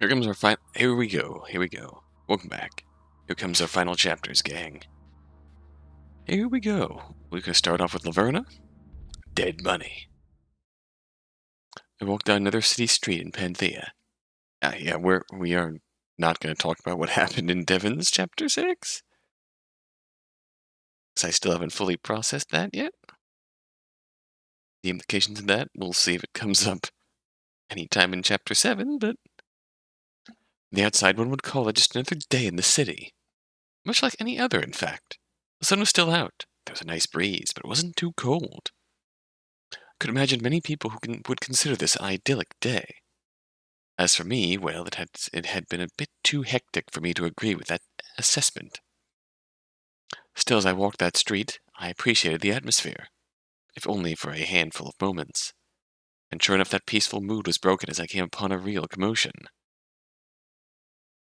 Here comes our final. Here we go. Here we go. Welcome back. Here comes our final chapters, gang. Here we go. We can start off with Laverna. Dead money. We walk down another city street in Panthea. Yeah, we are not going to talk about what happened in Devon's chapter 6. Because I still haven't fully processed that yet. The implications of that, we'll see if it comes up anytime in chapter 7, but the outside one would call it just another day in the city. Much like any other, in fact. The sun was still out. There was a nice breeze, but it wasn't too cold. I could imagine many people who would consider this an idyllic day. As for me, well, it had been a bit too hectic for me to agree with that assessment. Still, as I walked that street, I appreciated the atmosphere, if only for a handful of moments. And sure enough, that peaceful mood was broken as I came upon a real commotion.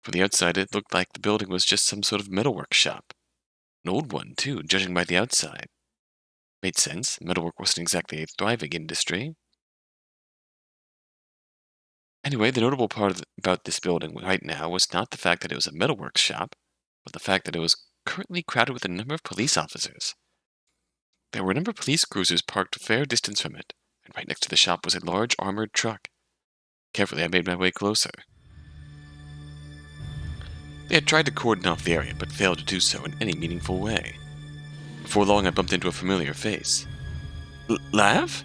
From the outside, it looked like the building was just some sort of metalwork shop. An old one, too, judging by the outside. Made sense. Metalwork wasn't exactly a thriving industry. Anyway, the notable part about this building right now was not the fact that it was a metalwork shop, but the fact that it was currently crowded with a number of police officers. There were a number of police cruisers parked a fair distance from it, and right next to the shop was a large armored truck. Carefully, I made my way closer. They had tried to cordon off the area, but failed to do so in any meaningful way. Before long, I bumped into a familiar face. Lav?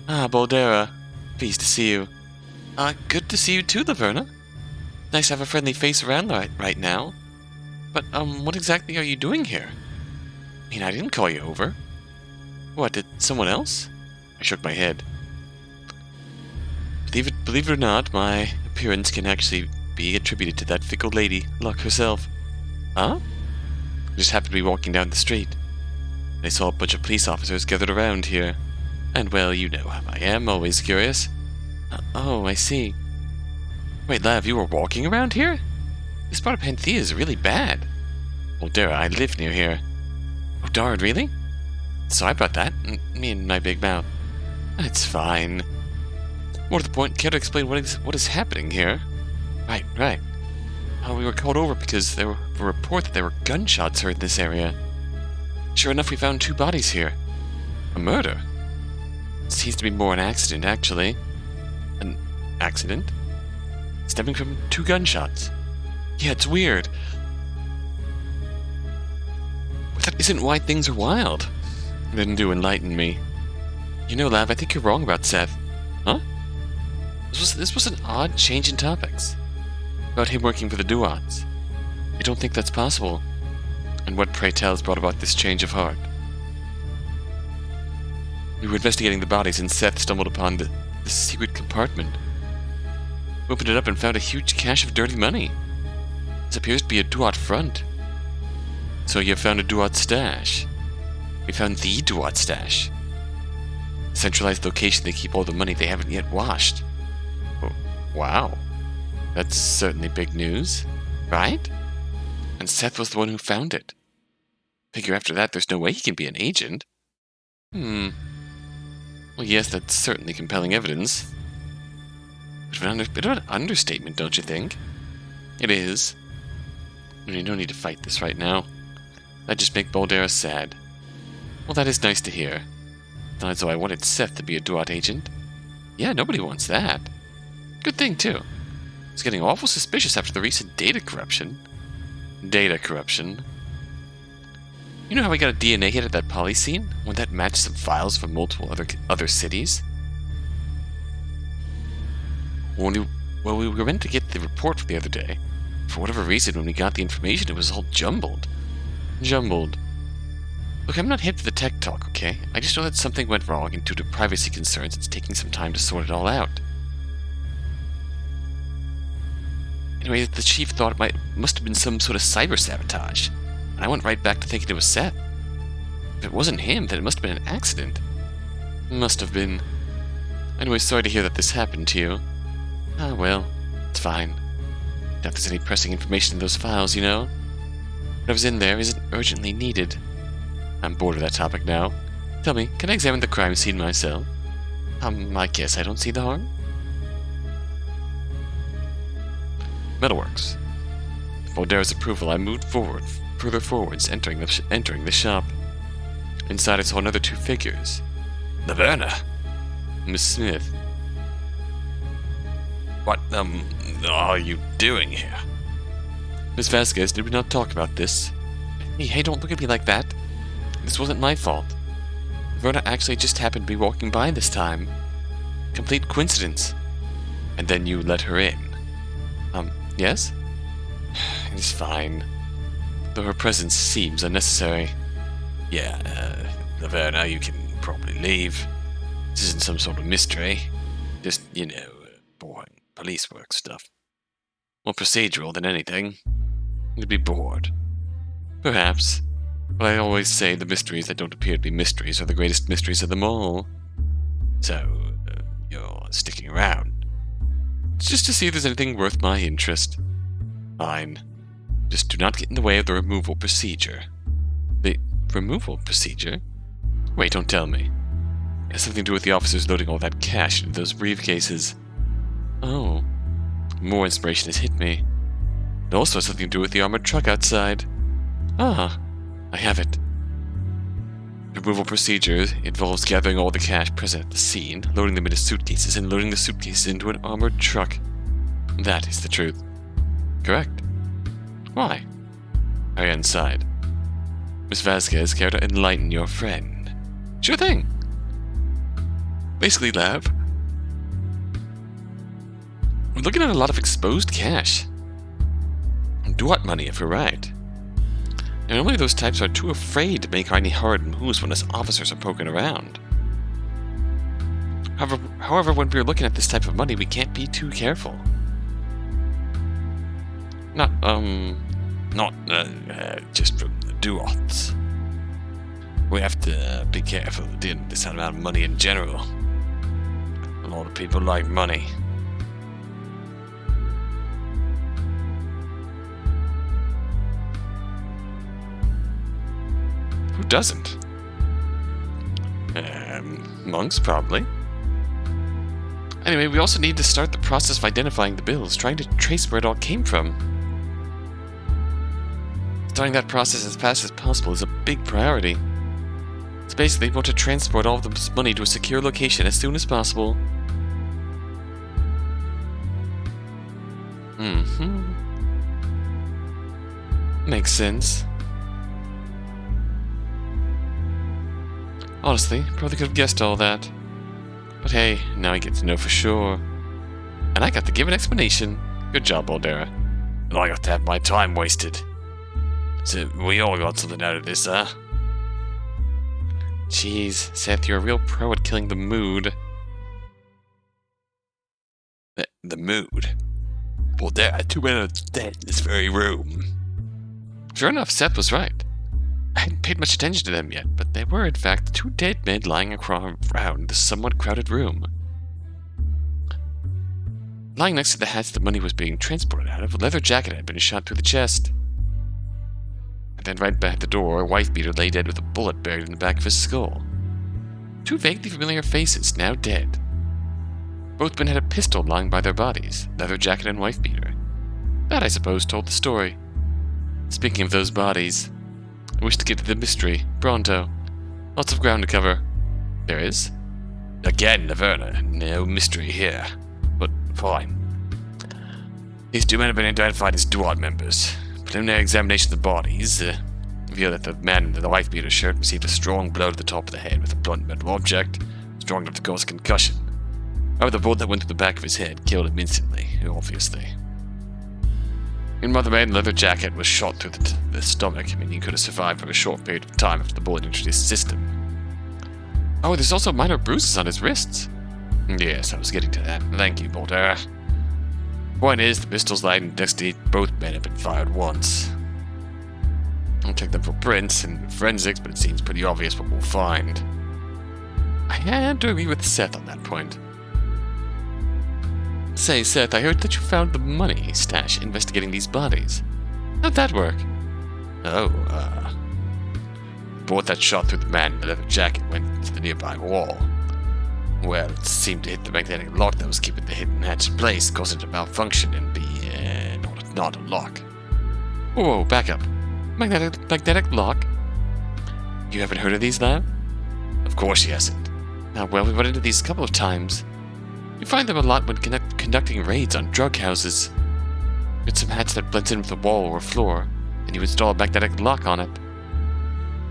Ah, Boldera. Pleased to see you. Good to see you too, Laverna. Nice to have a friendly face around right now. But, what exactly are you doing here? I mean, I didn't call you over. What, did someone else? I shook my head. Believe it or not, my appearance can actually be attributed to that fickle lady, Luck herself. Huh? I just happened to be walking down the street. I saw a bunch of police officers gathered around here. And, well, you know how I am, always curious. Oh, I see. Wait, Lav, you were walking around here? This part of Panthea is really bad. Well, Dara, I live near here. Oh, darn, really? Sorry about that. Me and my big mouth. It's fine. More to the point, care to explain what is happening here? Right. We were called over because there were a report that there were gunshots heard in this area. Sure enough, we found 2 bodies here. A murder? Seems to be more an accident, actually. An accident? Stemming from 2 gunshots. Yeah, it's weird. But that isn't why things are wild. Then do enlighten me. You know, Lav, I think you're wrong about Seth. Huh? This was an odd change in topics. About him working for the Duats. I don't think that's possible. And what, pray tell, has brought about this change of heart? We were investigating the bodies and Seth stumbled upon the secret compartment. We opened it up and found a huge cache of dirty money. This appears to be a Duat front. So you found a Duat stash. We found the Duat stash. A centralized location they keep all the money they haven't yet washed. Oh, wow. That's certainly big news, right? And Seth was the one who found it. Figure after that there's no way he can be an agent. Well, yes, that's certainly compelling evidence. Bit of an understatement, don't you think? It is. You don't need to fight this right now. That'd just make Boldera sad. Well, that is nice to hear. Not as though I wanted Seth to be a Duat agent. Yeah, nobody wants that. Good thing, too. It's getting awful suspicious after the recent data corruption. Data corruption. You know how we got a DNA hit at that poly scene? When that matched some files from multiple other cities? We were meant to get the report for the other day. For whatever reason, when we got the information, it was all jumbled. Look, I'm not hip to the tech talk, okay? I just know that something went wrong, and due to privacy concerns, it's taking some time to sort it all out. Anyway, the chief thought it must have been some sort of cyber-sabotage, and I went right back to thinking it was Seth. If it wasn't him, then it must have been an accident. Must have been. Anyway, sorry to hear that this happened to you. Ah, well, it's fine. Not there's any pressing information in those files, you know? Whatever's in there isn't urgently needed. I'm bored of that topic now. Tell me, can I examine the crime scene myself? I guess I don't see the harm. Metalworks. With Boldera's approval, I moved further forwards, entering the shop. Inside, I saw another 2 figures. Laverna! Miss Smith. What, are you doing here? Miss Vasquez, did we not talk about this? Hey, don't look at me like that. This wasn't my fault. Laverna actually just happened to be walking by this time. Complete coincidence. And then you let her in. Yes? It's fine. Though her presence seems unnecessary. Yeah, Laverna, you can probably leave. This isn't some sort of mystery. Just, boring police work stuff. More procedural than anything. You'd be bored. Perhaps. But I always say the mysteries that don't appear to be mysteries are the greatest mysteries of them all. So, you're sticking around. It's just to see if there's anything worth my interest. Fine. Just do not get in the way of the removal procedure. The removal procedure? Wait, don't tell me. It has something to do with the officers loading all that cash into those briefcases. Oh. More inspiration has hit me. It also has something to do with the armored truck outside. Ah, I have it. The removal procedure involves gathering all the cash present at the scene, loading them into suitcases, and loading the suitcases into an armored truck. That is the truth. Correct. Why? Hurry inside. Miss Vasquez, care to enlighten your friend? Sure thing. Basically, Lav, we're looking at a lot of exposed cash. Duat money, if we're right. And normally those types are too afraid to make any hard moves when us officers are poking around. However, when we're looking at this type of money, we can't be too careful. Not just from the Duats. We have to be careful dealing with this amount of money in general. A lot of people like money. Who doesn't? Monks, probably. Anyway, we also need to start the process of identifying the bills, trying to trace where it all came from. Starting that process as fast as possible is a big priority. So basically, we want to transport all of this money to a secure location as soon as possible. Makes sense. Honestly, probably could have guessed all that. But hey, now I get to know for sure. And I got to give an explanation. Good job, Boldera. And I got to have my time wasted. So we all got something out of this, huh? Jeez, Seth, you're a real pro at killing the mood. The mood? Boldera, 2 men are dead in this very room. Sure enough, Seth was right. I hadn't paid much attention to them yet, but they were in fact 2 dead men lying around the somewhat crowded room. Lying next to the hats the money was being transported out of, a leather jacket had been shot through the chest. And then right back at the door, a wife-beater lay dead with a bullet buried in the back of his skull. 2 vaguely familiar faces, now dead. Both men had a pistol lying by their bodies, leather jacket and wife-beater. That, I suppose, told the story. Speaking of those bodies, I wish to get to the mystery, pronto. Lots of ground to cover. There is? Again, Laverna, no mystery here. But fine. These 2 men have been identified as Duat members. Preliminary examination of the bodies revealed that the man in the wife-beater shirt received a strong blow to the top of the head with a blunt metal object, strong enough to cause a concussion. However, the bullet that went through the back of his head killed him instantly, obviously. Meanwhile, the man in the leather jacket was shot through the stomach, meaning he could have survived for a short period of time after the bullet entered his system. Oh, there's also minor bruises on his wrists. Yes, I was getting to that. Thank you, Boldera. Point is, the pistols lying next to both men have been fired once. I'll check them for prints and forensics, but it seems pretty obvious what we'll find. I had to agree with Seth on that point. Say, Seth, I heard that you found the money stash investigating these bodies. How'd that work? Oh, the bullet that shot through the man in the leather jacket went to the nearby wall. Well, it seemed to hit the magnetic lock that was keeping the hidden hatch in place, causing it to malfunction and be not not a lock. Whoa, back up. Magnetic lock? You haven't heard of these, Lav? Of course she hasn't. Well, we've run into these a couple of times. You find them a lot when conducting raids on drug houses. Get some hatch that blends in with a wall or floor, and you install a magnetic lock on it.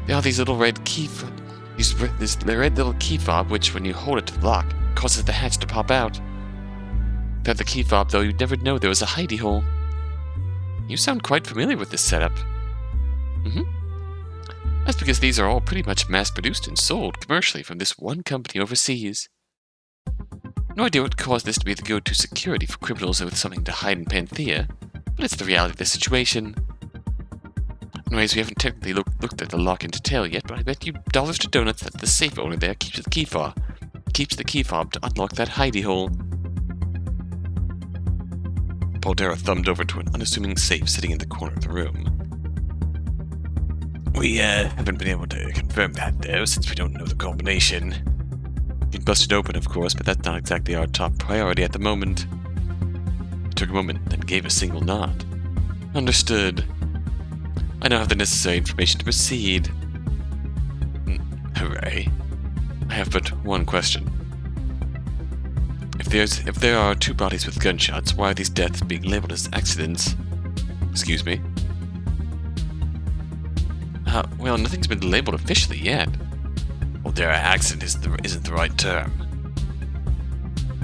There are these little red this red little key fob, which, when you hold it to the lock, causes the hatch to pop out. Without the key fob, though, you'd never know there was a hidey hole. You sound quite familiar with this setup. That's because these are all pretty much mass-produced and sold commercially from this one company overseas. No idea what caused this to be the go-to security for criminals with something to hide in Panthea, but it's the reality of the situation. Anyways, we haven't technically looked at the lock in detail yet, but I bet you dollars to donuts that the safe owner there keeps the key fob to unlock that hidey hole. Poldera thumbed over to an unassuming safe sitting in the corner of the room. We haven't been able to confirm that, though, since we don't know the combination. You can bust it open, of course, but that's not exactly our top priority at the moment. He took a moment, then gave a single nod. Understood. I now have the necessary information to proceed. Hooray. I have but one question. If there are two bodies with gunshots, why are these deaths being labeled as accidents? Excuse me? Well, nothing's been labeled officially yet. Well, their accident isn't the right term.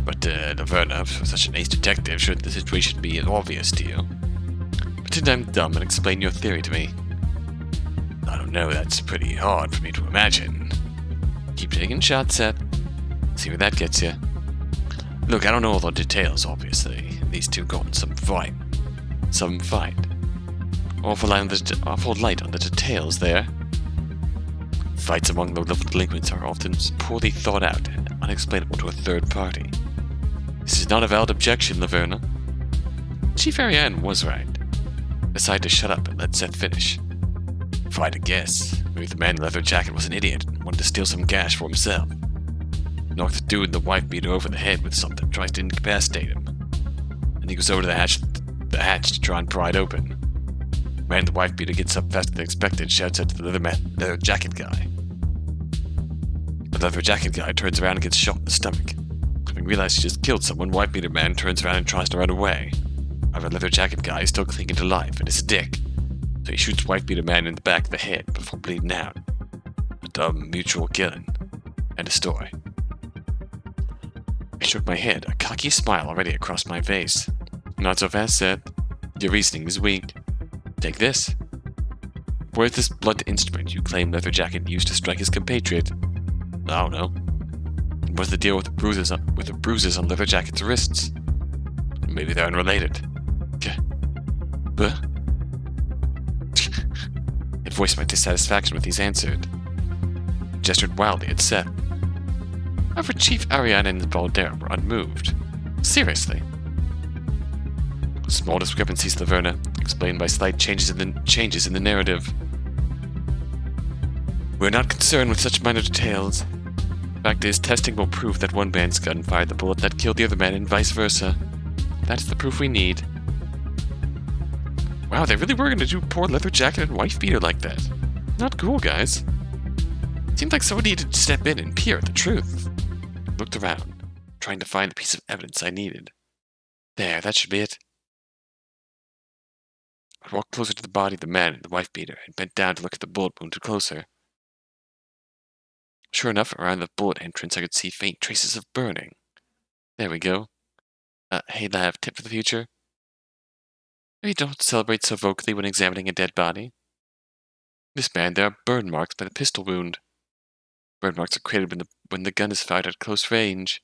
But, Laverna, for such an ace detective, should the situation be obvious to you? Pretend I'm dumb and explain your theory to me. I don't know, that's pretty hard for me to imagine. Keep taking shots, Seth. See where that gets you. Look, I don't know all the details, obviously. These two got in some fight. Awful light on the details there. Fights among low-level delinquents are often poorly thought out and unexplainable to a third party. This is not a valid objection, Laverna. Chief Ariane was right. Decided to shut up and let Seth finish. If I had to guess, maybe the man in the leather jacket was an idiot and wanted to steal some cash for himself. Knocked the dude in the wife beater over the head with something, tries to incapacitate him. And he goes over to the hatch to try and pry it open. Man in the wife beater gets up faster than expected, shouts out to the leather jacket guy. The leather jacket guy turns around and gets shot in the stomach. Having realized he just killed someone, wife beater man turns around and tries to run away. However, leather jacket guy is still clinging to life and is a dick, so he shoots wife beater man in the back of the head before bleeding out. A dumb mutual killing. End of story. I shook my head, a cocky smile already across my face. Not so fast, Seth. Your reasoning is weak. Take this. Where's this blunt instrument you claim Leather Jacket used to strike his compatriot? I don't know. And what's the deal with the bruises on Leather Jacket's wrists? Maybe they're unrelated. It voiced my dissatisfaction with these answered. It gestured wildly at Seth. However, Chief Ariane and Baldera were unmoved. Seriously. Small discrepancies, Laverna, explained by slight changes in the narrative. We're not concerned with such minor details. The fact is, testing will prove that one man's gun fired the bullet that killed the other man and vice versa. That's the proof we need. Wow, they really were going to do poor Leather Jacket and wife beater like that. Not cool, guys. Seemed like someone needed to step in and peer at the truth. I looked around, trying to find the piece of evidence I needed. There, that should be it. I walked closer to the body of the man in the wife beater and bent down to look at the bullet wound closer. Sure enough, around the bullet entrance I could see faint traces of burning. There we go. Hey Lav, tip for the future? Maybe don't celebrate so vocally when examining a dead body. This man, there are burn marks by the pistol wound. Burn marks are created when the gun is fired at close range.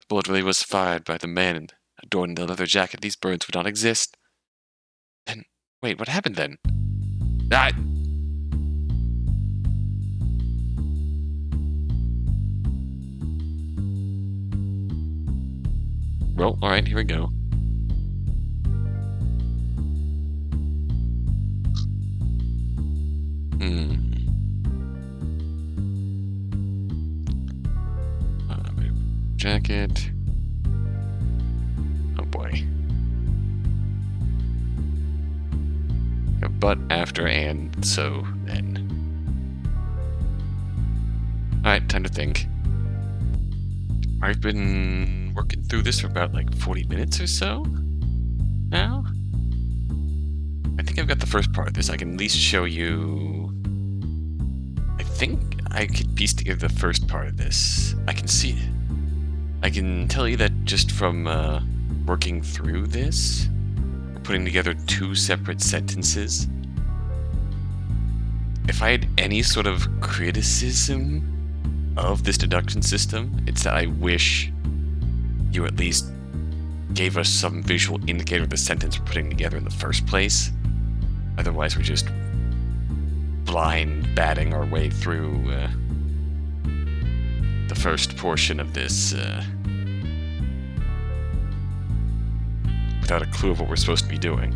The bullet really was fired by the man adorned in the leather jacket. These burns would not exist. Then, wait, what happened then? Well, alright, here we go. Jacket. Oh boy. but, after, and so then. Alright, time to think. I've been working through this for about like 40 minutes or so now. I think I've got the first part of this. I can at least show you... I think I could piece together the first part of this. I can see it. I can tell you that just from working through this, we're putting together 2 separate sentences. If I had any sort of criticism of this deduction system, it's that I wish you at least gave us some visual indicator of the sentence we're putting together in the first place. Otherwise, we're just blind batting our way through the first portion of this without a clue of what we're supposed to be doing.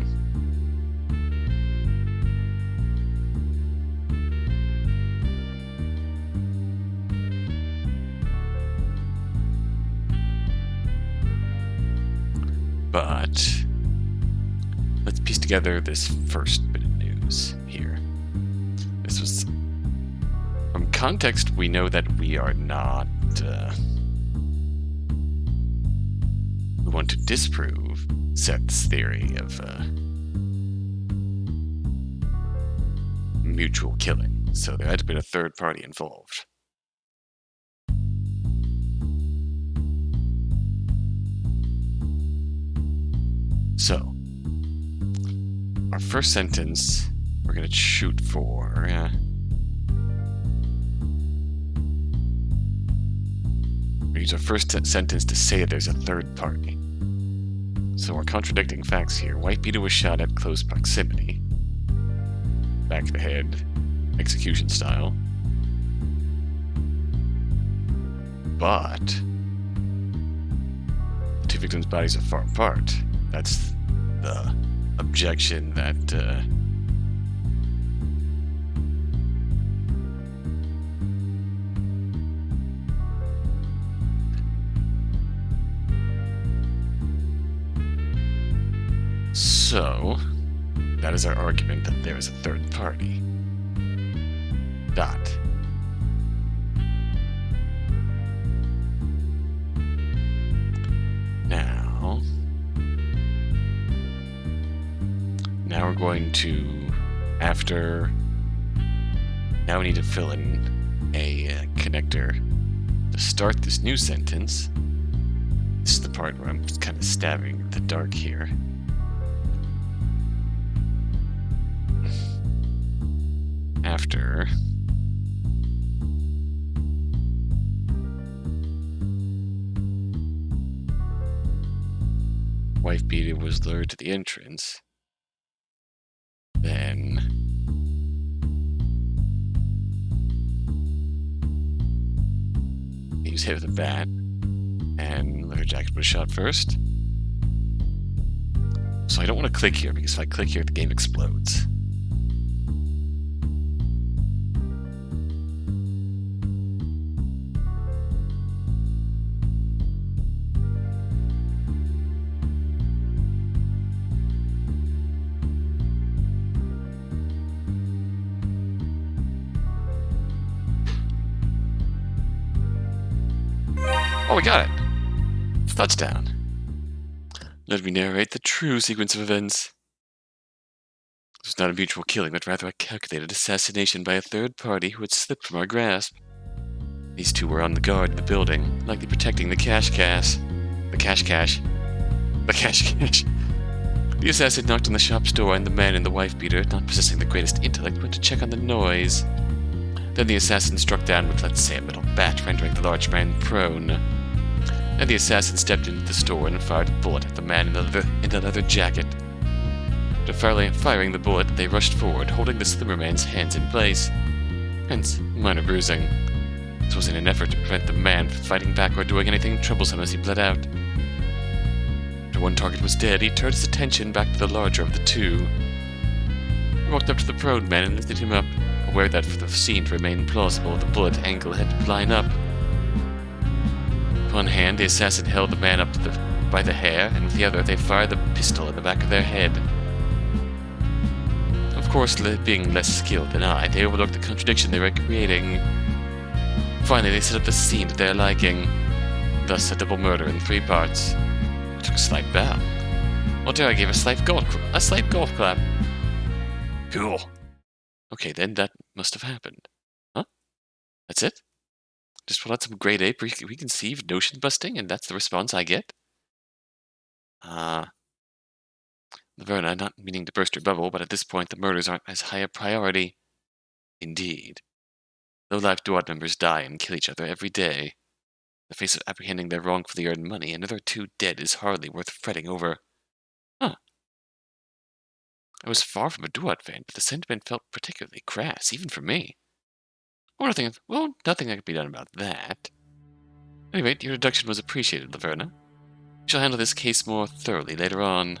But let's piece together this first bit of news here. This was... From context, we know that we are not... we want to disprove Seth's theory of mutual killing. So there had to be a third party involved. So, our first sentence, we're going to shoot for... we use our first sentence to say that there's a third party. So we're contradicting facts here. White Peter was shot at close proximity. Back of the head, execution style. But the 2 victims' bodies are far apart. That's the objection that so that is our argument that there is a third party. Dot. Now we're going to, now we need to fill in a connector to start this new sentence. This is the part where I'm kind of stabbing in the dark here. After wife beater was lured to the entrance, then he was hit with a bat, and Leather Jacket was shot first. So I don't want to click here, because if I click here, the game explodes. Oh, we got it! It's touchdown. Let me narrate the true sequence of events. It was not a mutual killing, but rather a calculated assassination by a third party who had slipped from our grasp. These 2 were on the guard in the building, likely protecting the cash cash. The assassin knocked on the shop's door, and the man in the wife beater, not possessing the greatest intellect, went to check on the noise. Then the assassin struck down with, let's say, a metal bat, rendering the large man prone. Then the assassin stepped into the store and fired a bullet at the man in the leather jacket. After firing the bullet, they rushed forward, holding the slimmer man's hands in place. Hence, minor bruising. This was in an effort to prevent the man from fighting back or doing anything troublesome as he bled out. After one target was dead, he turned his attention back to the larger of the 2. He walked up to the prone man and lifted him up, aware that for the scene to remain plausible, the bullet angle had to line up. With one hand, the assassin held the man up by the hair, and with the other, they fired the pistol in the back of their head. Of course, being less skilled than I, they overlooked the contradiction they were creating. Finally, they set up the scene to their liking, thus a double murder in 3 parts. I took a slight bow. Aldera gave a slight golf clap. Cool. Okay, then that must have happened. Huh? That's it? Just pull out some grade A preconceived notion busting, and that's the response I get? Laverna, not meaning to burst your bubble, but at this point the murders aren't as high a priority. Indeed. Low-life Duat members die and kill each other every day. In the face of apprehending their wrongfully earned money, another 2 dead is hardly worth fretting over. Huh. I was far from a Duat fan, but the sentiment felt particularly crass, even for me. Nothing that could be done about that. At any rate, your deduction was appreciated, Laverna. We shall handle this case more thoroughly later on.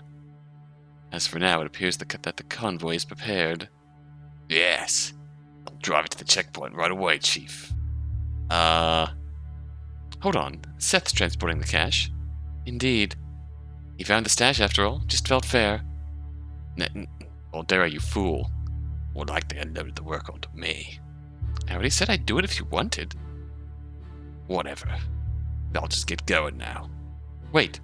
As for now, it appears that the convoy is prepared. Yes. I'll drive it to the checkpoint right away, Chief. Hold on. Seth's transporting the cash. Indeed. He found the stash, after all. Just felt fair. Aldera, you fool. More like they unloaded the work onto me. I already said I'd do it if you wanted. Whatever. I'll just get going now. Wait.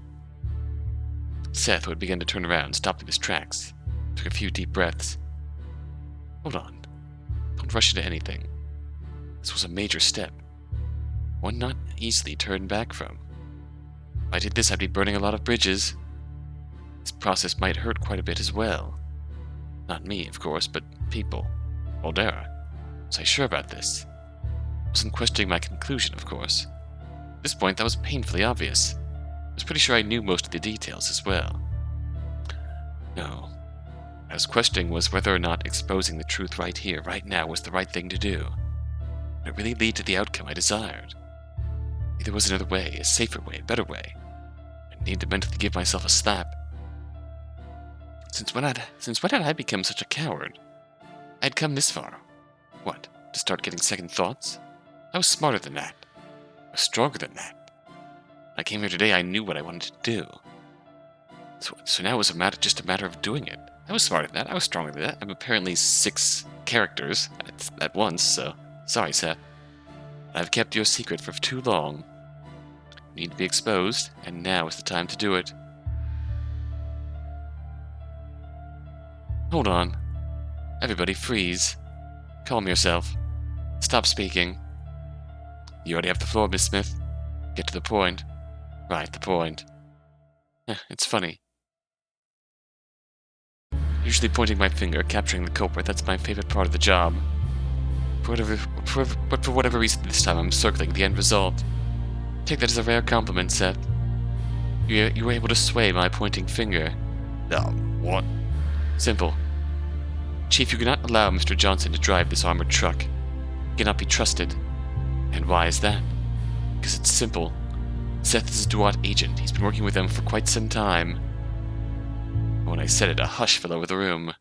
Seth, who had begun to turn around, stopped in his tracks. Took a few deep breaths. Hold on. Don't rush into anything. This was a major step. One not easily turned back from. If I did this, I'd be burning a lot of bridges. This process might hurt quite a bit as well. Not me, of course, but people. Aldera. Was I sure about this? I wasn't questioning my conclusion, of course. At this point, that was painfully obvious. I was pretty sure I knew most of the details as well. No. What I was questioning was whether or not exposing the truth right here, right now, was the right thing to do. Would it really lead to the outcome I desired? Maybe there was another way, a safer way, a better way. I need to mentally give myself a slap. Since when had I become such a coward? I had come this far. What, to start getting second thoughts? I was smarter than that. I was stronger than that. When I came here today, I knew what I wanted to do. So now it was just a matter of doing it. I was smarter than that. I was stronger than that. I'm apparently 6 characters at once, so sorry, Seth. I've kept your secret for too long. You need to be exposed, and now is the time to do it. Hold on. Everybody freeze. Calm yourself. Stop speaking. You already have the floor, Miss Smith. Get to the point. Right, the point. It's funny. Usually pointing my finger, capturing the culprit, that's my favorite part of the job. But for whatever reason this time I'm circling the end result. Take that as a rare compliment, Seth. You were able to sway my pointing finger. What? Simple. Chief, you cannot allow Mr. Johnson to drive this armored truck. He cannot be trusted. And why is that? Because it's simple. Seth is a Duat agent. He's been working with them for quite some time. When I said it, a hush fell over the room.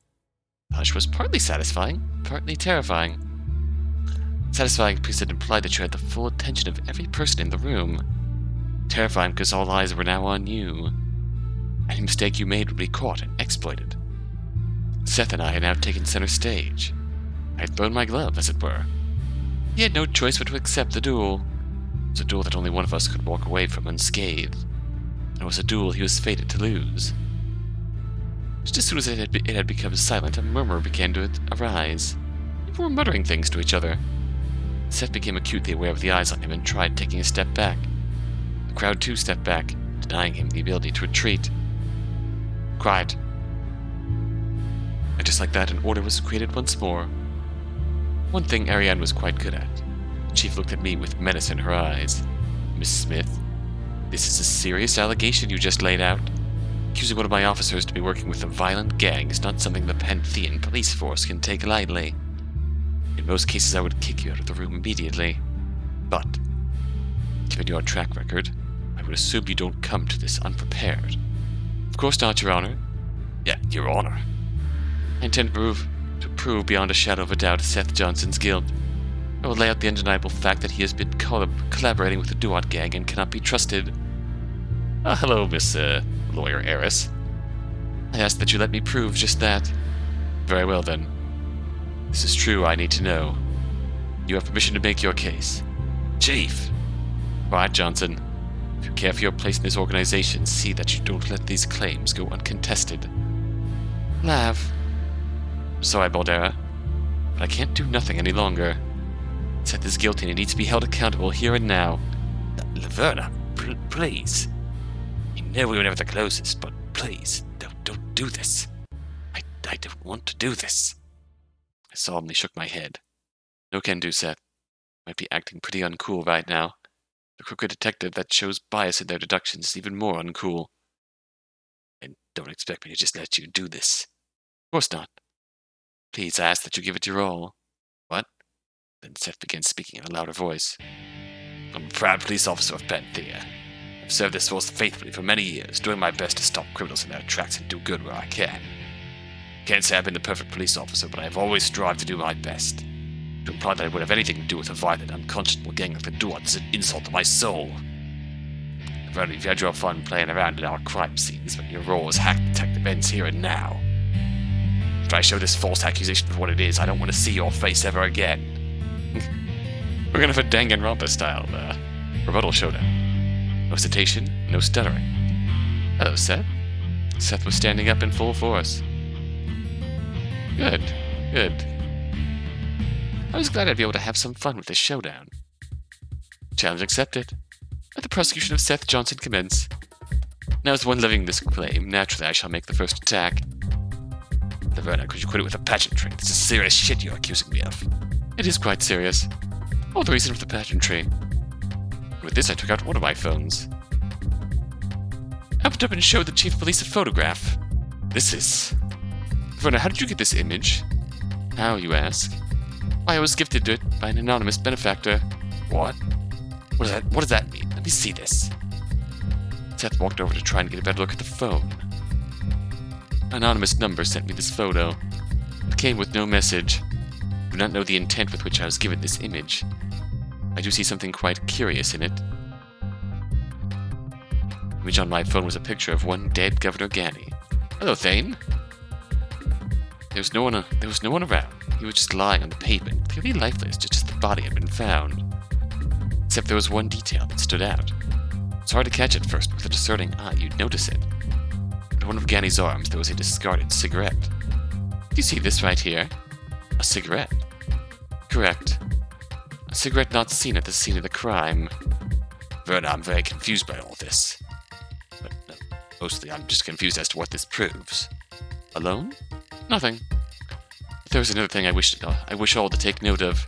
The hush was partly satisfying, partly terrifying. Satisfying because it implied that you had the full attention of every person in the room. Terrifying because all eyes were now on you. Any mistake you made would be caught and exploited. Seth and I had now taken center stage. I had thrown my glove, as it were. He had no choice but to accept the duel. It was a duel that only one of us could walk away from unscathed. And it was a duel he was fated to lose. Just as soon as it had become silent, a murmur began to arise. People were muttering things to each other. Seth became acutely aware of the eyes on him and tried taking a step back. The crowd too stepped back, denying him the ability to retreat. Quiet. And just like that, an order was created once more. One thing Ariane was quite good at. The chief looked at me with menace in her eyes. Miss Smith, this is a serious allegation you just laid out. Accusing one of my officers to be working with a violent gang is not something the Panthean police force can take lightly. In most cases, I would kick you out of the room immediately. But, given your track record, I would assume you don't come to this unprepared. Of course not, Your Honor. Yeah, Your Honor. I intend to prove beyond a shadow of a doubt Seth Johnson's guilt. I will lay out the undeniable fact that he has been collaborating with the Duat gang and cannot be trusted. Hello, Miss Lawyer Heiress. I ask that you let me prove just that. Very well, then. This is true, I need to know. You have permission to make your case. Chief! Quiet, Johnson. If you care for your place in this organization, see that you don't let these claims go uncontested. Lav. I'm sorry, Baldera, but I can't do nothing any longer. Seth is guilty and he needs to be held accountable here and now. Laverna, please. You know we were never the closest, but please, don't do this. I don't want to do this. I solemnly shook my head. No can do, Seth. Might be acting pretty uncool right now. The crooked detective that shows bias in their deductions is even more uncool. And don't expect me to just let you do this. Of course not. Please, I ask that you give it your all. What? Then Seth began speaking in a louder voice. I'm a proud police officer of Panthea. I've served this force faithfully for many years, doing my best to stop criminals in their tracks and do good where I can. Can't say I've been the perfect police officer, but I've always strived to do my best. To imply that I would have anything to do with a violent, unconscionable gang like the Duats is an insult to my soul. Laverna, you've had your fun playing around in our crime scenes, but your role as hack detective ends here and now. If I show this false accusation for what it is, I don't want to see your face ever again. We're gonna put Danganronpa style, rebuttal showdown. No hesitation, no stuttering. Hello, Seth. Seth was standing up in full force. Good. I was glad I'd be able to have some fun with this showdown. Challenge accepted. Let the prosecution of Seth Johnson commence. Now as the one levying this claim, naturally I shall make the first attack. Laverna, could you quit it with a pageantry? This is serious shit you're accusing me of. It is quite serious. All the reason for the pageantry. With this I took out one of my phones. I opened up and showed the chief of police a photograph. This is... Laverna, how did you get this image? How, you ask? Why, I was gifted it by an anonymous benefactor. What? What does that mean? Let me see this. Seth walked over to try and get a better look at the phone. An anonymous number sent me this photo. It came with no message. I do not know the intent with which I was given this image. I do see something quite curious in it. The image on my phone was a picture of one dead Governor Ganny. Hello, Thane. There was no one around. He was just lying on the pavement, clearly lifeless, just as the body had been found. Except there was one detail that stood out. It's hard to catch at first, but with a discerning eye, you'd notice it. On one of Ganny's arms, there was a discarded cigarette. Do you see this right here? A cigarette. Correct. A cigarette not seen at the scene of the crime. Verna, I'm very confused by all this. But mostly I'm just confused as to what this proves. Alone? Nothing. But there was another thing I wish all to take note of.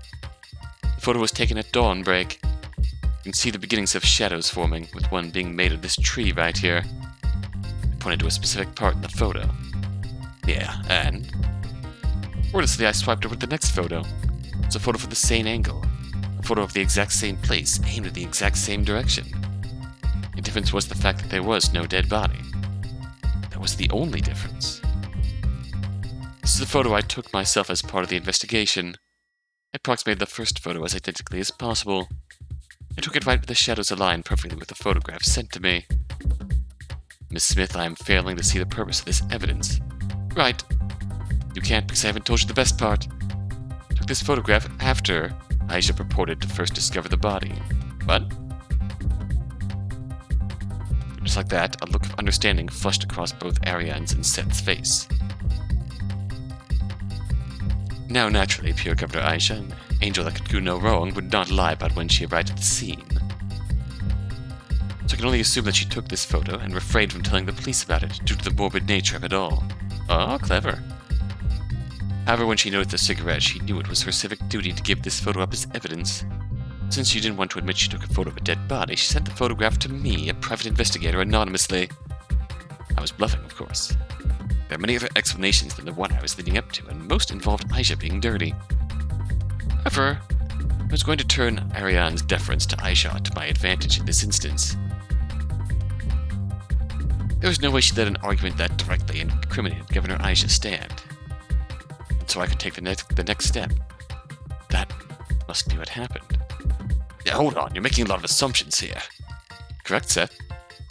The photo was taken at dawnbreak. You can see the beginnings of shadows forming, with one being made of this tree right here. I pointed to a specific part in the photo. Yeah, and? Wordlessly, I swiped over to the next photo. It was a photo from the same angle. A photo of the exact same place, aimed in the exact same direction. The difference was the fact that there was no dead body. That was the only difference. This is the photo I took myself as part of the investigation. I approximated the first photo as identically as possible. I took it right where the shadows aligned perfectly with the photograph sent to me. Miss Smith, I am failing to see the purpose of this evidence. Right. You can't because I haven't told you the best part. I took this photograph after Aisha purported to first discover the body. What? Just like that, a look of understanding flushed across both Ariane's and Seth's face. Now, naturally, pure Governor Aisha, an angel that could do no wrong, would not lie about when she arrived at the scene. So I can only assume that she took this photo and refrained from telling the police about it due to the morbid nature of it all. Oh, clever. However, when she noticed the cigarette, she knew it was her civic duty to give this photo up as evidence. Since she didn't want to admit she took a photo of a dead body, she sent the photograph to me, a private investigator, anonymously. I was bluffing, of course. There are many other explanations than the one I was leading up to, and most involved Aisha being dirty. However, I was going to turn Ariane's deference to Aisha to my advantage in this instance. There was no way she let an argument that directly incriminated Governor Aisha stand. And so I could take the next step. That must be what happened. Yeah, hold on, you're making a lot of assumptions here. Correct, Seth.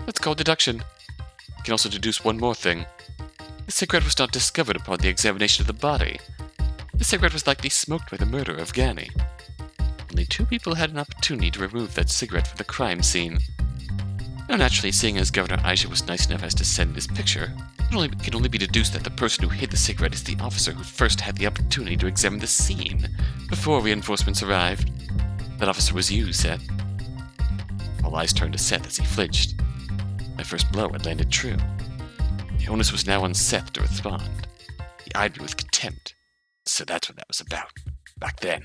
That's called deduction. You can also deduce one more thing. The cigarette was not discovered upon the examination of the body. The cigarette was likely smoked by the murderer of Gani. Only 2 people had an opportunity to remove that cigarette from the crime scene. Now naturally, seeing as Governor Aisha was nice enough as to send this picture, it can only be deduced that the person who hid the cigarette is the officer who first had the opportunity to examine the scene before reinforcements arrived. That officer was you, Seth. All eyes turned to Seth as he flinched. My first blow had landed true. The onus was now on Seth to respond. He eyed me with contempt. So that's what that was about, back then.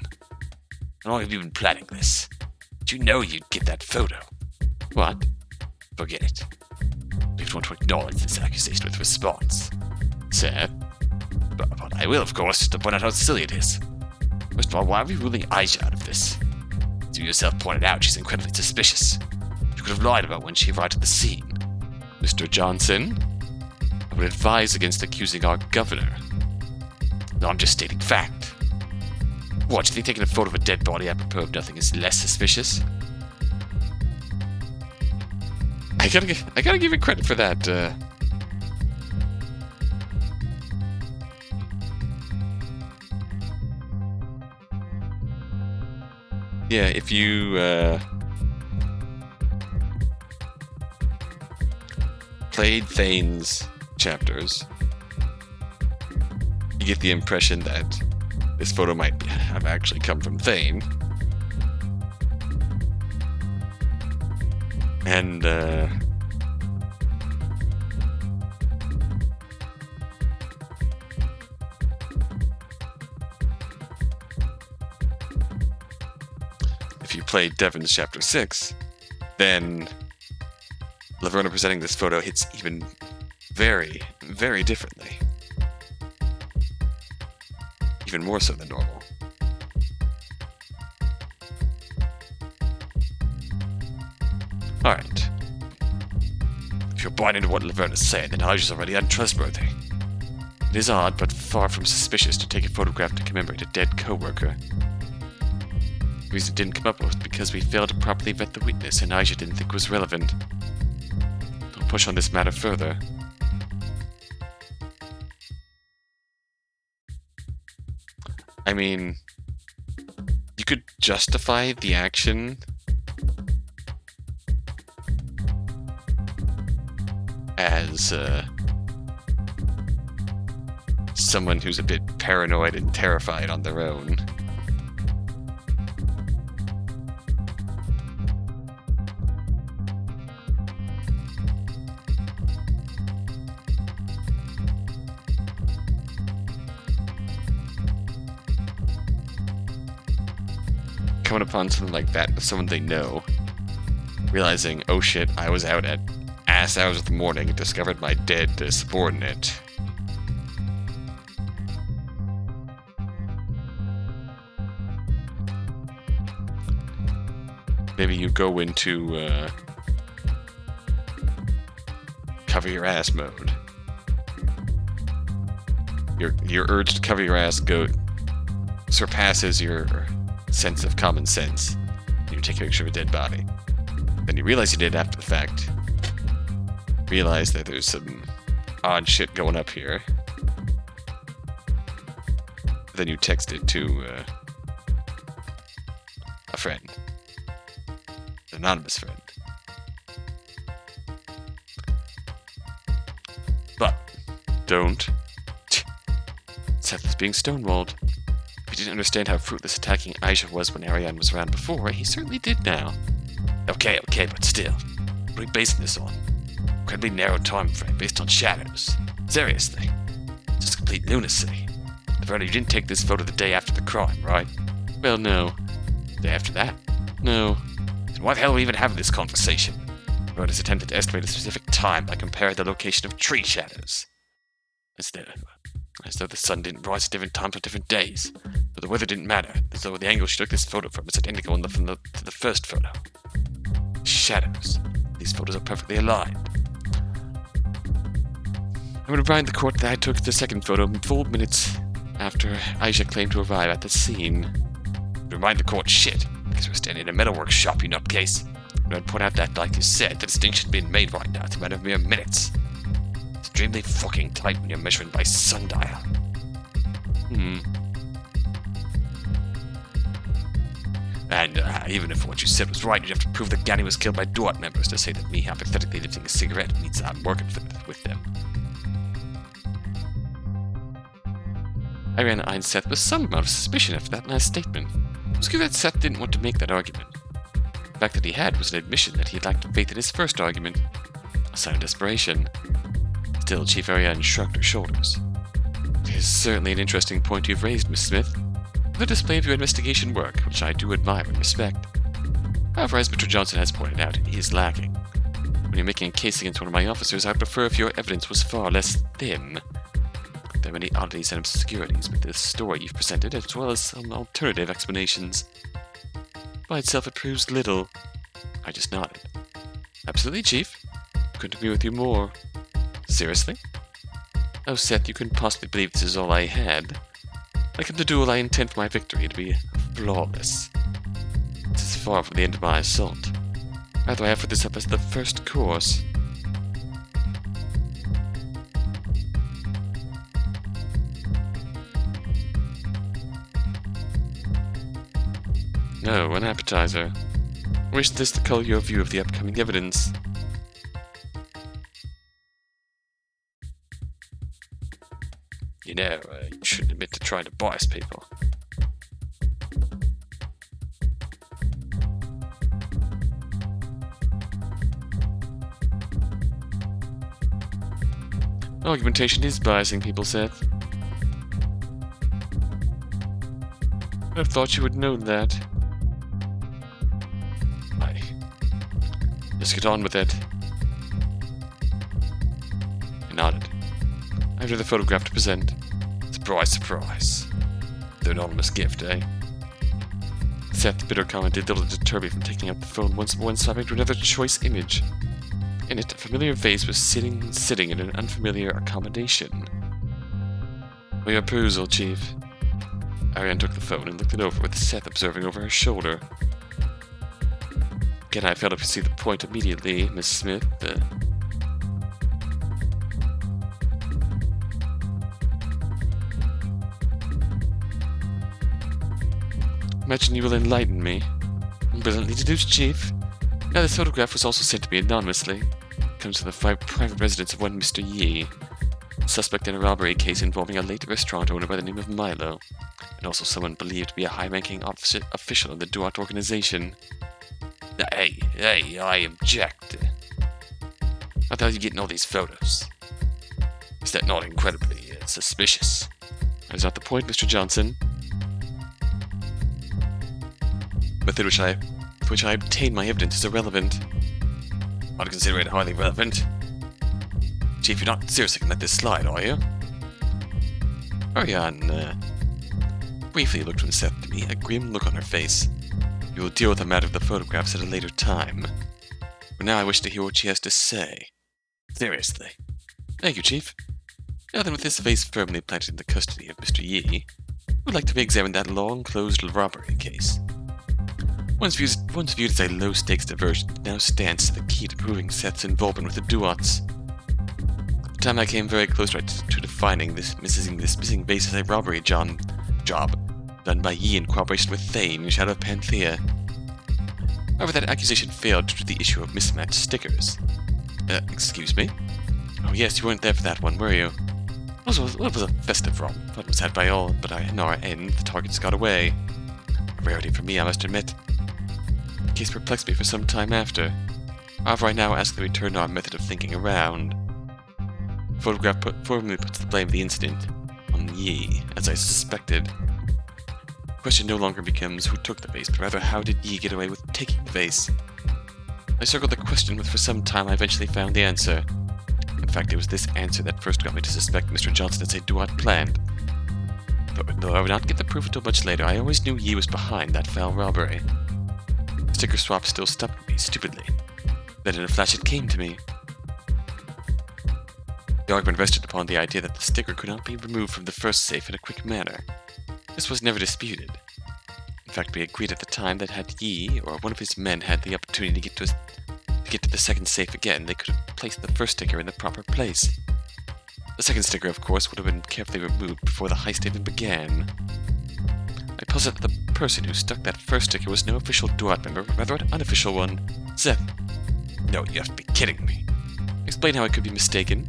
How long have you been planning this? Did you know you'd get that photo? What? Forget it. Please want to acknowledge this accusation with response. Seth? But I will, of course, to point out how silly it is. First of all, why are we ruling Aisha out of this? As you yourself pointed out, she's incredibly suspicious. You could have lied about when she arrived at the scene. Mr. Johnson? I would advise against accusing our governor. No, I'm just stating fact. What, do you think taking a photo of a dead body apropos of nothing is less suspicious? I gotta give you credit for that. Yeah, if you played Thane's chapters, you get the impression that this photo might have actually come from Thane. And if you played Devon's chapter 6, then Laverna presenting this photo hits even very, very differently. Even more so than normal. Alright. If you're buying into what Laverna's saying, then Aisha's already untrustworthy. It is odd, but far from suspicious to take a photograph to commemorate a dead co-worker. The reason it didn't come up was because we failed to properly vet the witness and Aisha didn't think it was relevant. Don't push on this matter further. I mean, you could justify the action as someone who's a bit paranoid and terrified on their own. Coming upon something like that with someone they know, realizing, oh shit, I was out at ass hours of the morning and discovered my dead subordinate. Maybe you go into cover your ass mode. Your urge to cover your ass surpasses your sense of common sense. You take a picture of a dead body. Then you realize you did after the fact. Realize that there's some odd shit going up here. Then you text it to a friend. An anonymous friend. But don't. Seth is being stonewalled. If he didn't understand how fruitless attacking Aisha was when Ariane was around before, he certainly did now. Okay, but still. What are we basing this on? Incredibly narrow time frame based on shadows. Seriously. Just complete lunacy. Laverna, you didn't take this photo the day after the crime, right? Well, no. The day after that? No. Then why the hell are we even having this conversation? Laverna's attempted to estimate a specific time by comparing the location of tree shadows. As though the sun didn't rise at different times on different days. But the weather didn't matter, as though the angle she took this photo from is identical from the first photo. Shadows. These photos are perfectly aligned. I would remind the court that I took the second photo 4 minutes after Aisha claimed to arrive at the scene. Remind the court shit, because we're standing in a metalwork shop, you nutcase. And I'd point out that, like you said, the distinction being made right now, it's a matter of mere minutes. Extremely fucking tight when you're measuring by sundial. And even if what you said was right, you'd have to prove that Ganny was killed by Duat members to say that me hypothetically lifting a cigarette means I'm working with them. Ariana eyed Seth with some amount of suspicion after that last statement. It was clear that Seth didn't want to make that argument. The fact that he had was an admission that he had lacked faith in his first argument, a sign of desperation. Still, Chief Ariana shrugged her shoulders. It is certainly an interesting point you've raised, Miss Smith. The display of your investigation work, which I do admire and respect. However, as Mr. Johnson has pointed out, it is lacking. When you're making a case against one of my officers, I'd prefer if your evidence was far less thin. There are many oddities and obscurities with the story you've presented, as well as some alternative explanations. By itself, it proves little. I just nodded. Absolutely, Chief. Couldn't agree with you more. Seriously? Oh, Seth, you couldn't possibly believe this is all I had. Like in the duel, I intend for my victory to be flawless. This is far from the end of my assault. Rather, I offer this up as the first course. No, an appetizer. I wish this to color your view of the upcoming evidence. You know, you shouldn't admit to trying to bias people. Argumentation is biasing people, Seth. I thought you would know that. Just get on with it. I nodded. I have another photograph to present. Surprise, surprise. The anonymous gift, eh? Seth's bitter comment did little to deter me from taking out the phone once more and swiping to another choice image. In it, a familiar face was sitting in an unfamiliar accommodation. For your perusal, Chief. Ariane took the phone and looked it over with Seth observing over her shoulder. Again, I failed to see the point immediately, Miss Smith. Imagine you will enlighten me. Brilliantly deduced, Chief. Now, this photograph was also sent to me anonymously. It comes from the private residence of one Mr. Yi, a suspect in a robbery case involving a late restaurant owner by the name of Milo, and also someone believed to be a high-ranking official in the Duat organization. Hey, I object. How the hell are you getting all these photos? Is that not incredibly suspicious? That is not the point, Mr. Johnson. The method with which I obtained my evidence is irrelevant. I'd consider it highly relevant. Chief, you're not seriously going to let this slide, are you? Ariane, briefly looked from Seth to me, a grim look on her face. We will deal with the matter of the photographs at a later time. For now, I wish to hear what she has to say. Seriously. Thank you, Chief. Now then, with this face firmly planted in the custody of Mr. Yi, I would like to re-examine that long-closed robbery case. Once viewed as a low-stakes diversion, it now stands as the key to proving Seth's involvement with the Duats. At the time, I came very close to defining this missing base as a robbery job done by Yi in cooperation with Thane in Shadow of Panthea. However, that accusation failed due to the issue of mismatched stickers. Excuse me? Oh yes, you weren't there for that one, were you? It was a festive romp. Fun was had by all, but on our end, the targets got away. A rarity for me, I must admit. The case perplexed me for some time after. However, I now ask that we turn our method of thinking around. The photograph formally puts the blame of the incident on Yi, as I suspected. The question no longer becomes who took the vase, but rather how did Yi get away with taking the vase? I circled the question, but for some time I eventually found the answer. In fact, it was this answer that first got me to suspect Mr. Johnson as a Duat planned. Though I would not get the proof until much later, I always knew Yi was behind that foul robbery. The sticker swap still stuck with me, stupidly. Then in a flash it came to me. The argument rested upon the idea that the sticker could not be removed from the first safe in a quick manner. This was never disputed. In fact, we agreed at the time that had Yi, or one of his men, had the opportunity to get to the second safe again, they could have placed the first sticker in the proper place. The second sticker, of course, would have been carefully removed before the heist even began. I posited that the person who stuck that first sticker was no official Duat member, but rather an unofficial one. Seth. No, you have to be kidding me. Explain how I could be mistaken.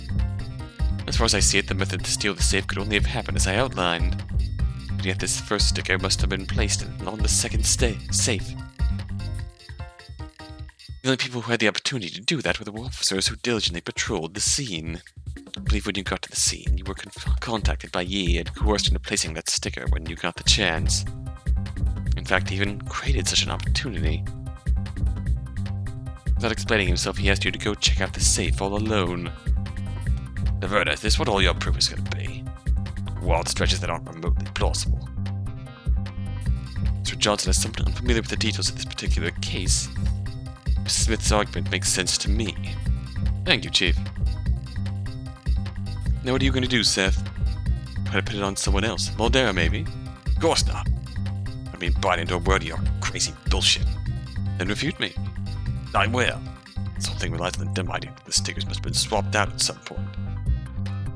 As far as I see it, the method to steal the safe could only have happened as I outlined. But yet this first sticker must have been placed on the second safe. The only people who had the opportunity to do that were the officers who diligently patrolled the scene. I believe when you got to the scene, you were contacted by Yi and coerced into placing that sticker when you got the chance. In fact, he even created such an opportunity. Without explaining himself, he asked you to go check out the safe all alone. Laverna, is this what all your proof is going to be? Wild stretches that aren't remotely plausible. Sir Johnson is somewhat unfamiliar with the details of this particular case. Smith's argument makes sense to me. Thank you, Chief. Now what are you going to do, Seth? Try to put it on someone else? Moldera, maybe? Of course not. I mean, buying into a word of your crazy bullshit. Then refute me. I will. This whole thing relies on the dumb idea that the stickers must have been swapped out at some point.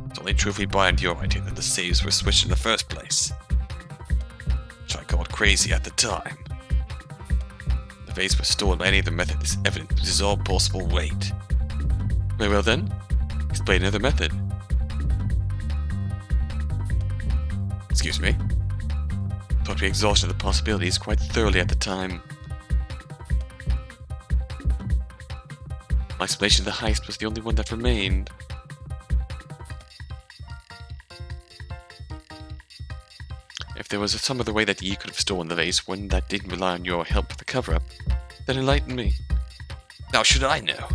It's only true if we buy into your idea that the saves were switched in the first place. Which I called crazy at the time. The vase was stolen by any other method is evident to loses all possible weight. Very well then. Explain another method. Excuse me? Thought we exhausted the possibilities quite thoroughly at the time. My explanation of the heist was the only one that remained. If there was some other way that Yi could have stolen the vase, one that didn't rely on your help for the cover-up, then enlighten me. How should I know?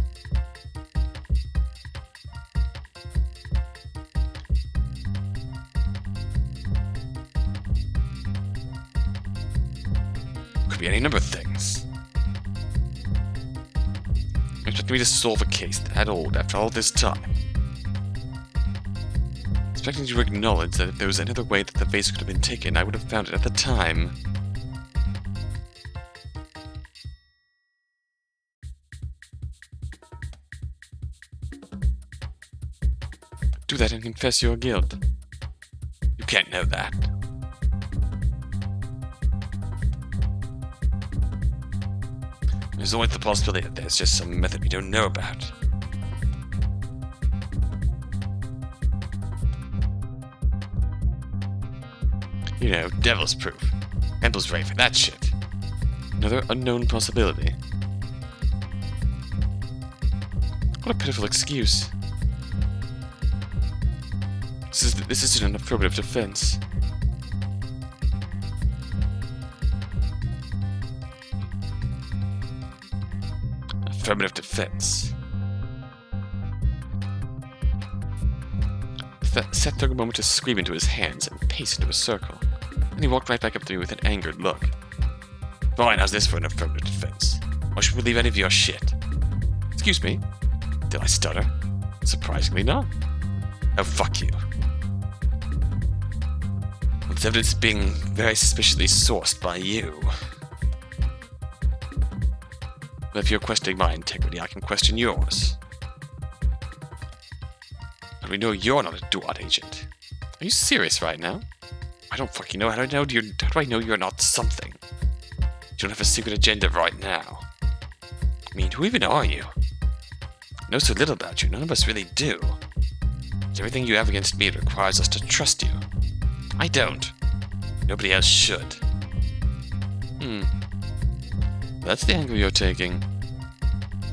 Could be any number of things. Expect me to solve a case that old after all this time. Expecting you to acknowledge that if there was another way that the vase could have been taken, I would have found it at the time. Do that and confess your guilt. You can't know that. There's always the possibility that there's just some method we don't know about. You know, devil's proof. Temple's ready for that shit. Another unknown possibility. What a pitiful excuse. This isn't an affirmative defense. Affirmative defense. Seth took a moment to scream into his hands and pace into a circle. Then he walked right back up to me with an angered look. Fine, how's this for an affirmative defense? Why should we believe any of your shit? Excuse me? Did I stutter? Surprisingly not. Oh, fuck you. It's evidence being very suspiciously sourced by you. But if you're questioning my integrity, I can question yours. But we know you're not a Duat agent. Are you serious right now? I don't fucking know. How do I know you're not something? You don't have a secret agenda right now. I mean, who even are you? I know so little about you. None of us really do. Everything you have against me requires us to trust you. I don't. Nobody else should. That's the angle you're taking.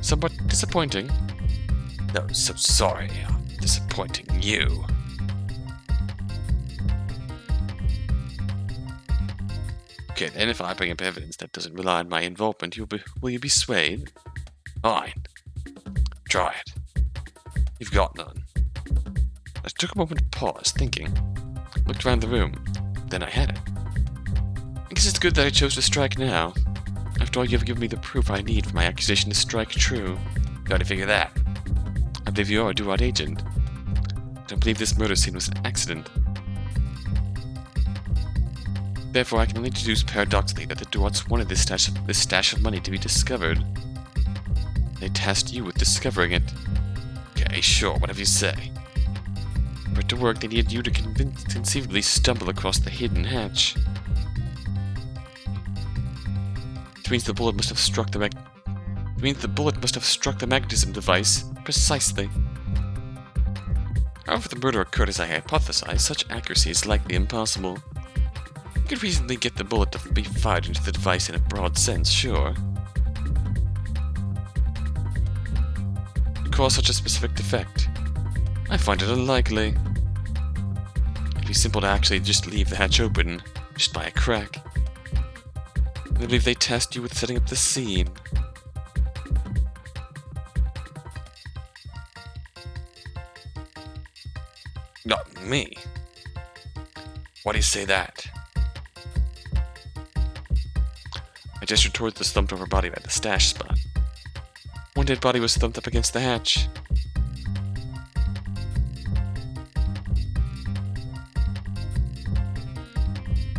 Somewhat disappointing. No, so sorry. I'm disappointing you. Okay, then if I bring up evidence that doesn't rely on my involvement, will you be swayed? Fine. Try it. You've got none. I took a moment to pause, thinking. Looked around the room. Then I had it. I guess it's good that I chose to strike now. After all, you have given me the proof I need for my accusation to strike true. How do you figure that? I believe you are a Duat agent. I don't believe this murder scene was an accident. Therefore, I can only deduce paradoxically that the Duats wanted this stash of money to be discovered. They tasked you with discovering it. Okay, sure, whatever you say. For it to work, they needed you to conceivably stumble across the hidden hatch. Which means the bullet must have struck the magnetism device precisely. However the murder occurred as I hypothesized, such accuracy is likely impossible. You could reasonably get the bullet to be fired into the device in a broad sense, sure. To cause such a specific defect, I find it unlikely. It'd be simple to actually just leave the hatch open, just by a crack. I believe they tasked you with setting up the scene. Not me. Why do you say that? I gestured towards the slumped-over body by the stash spot. One dead body was thumped up against the hatch.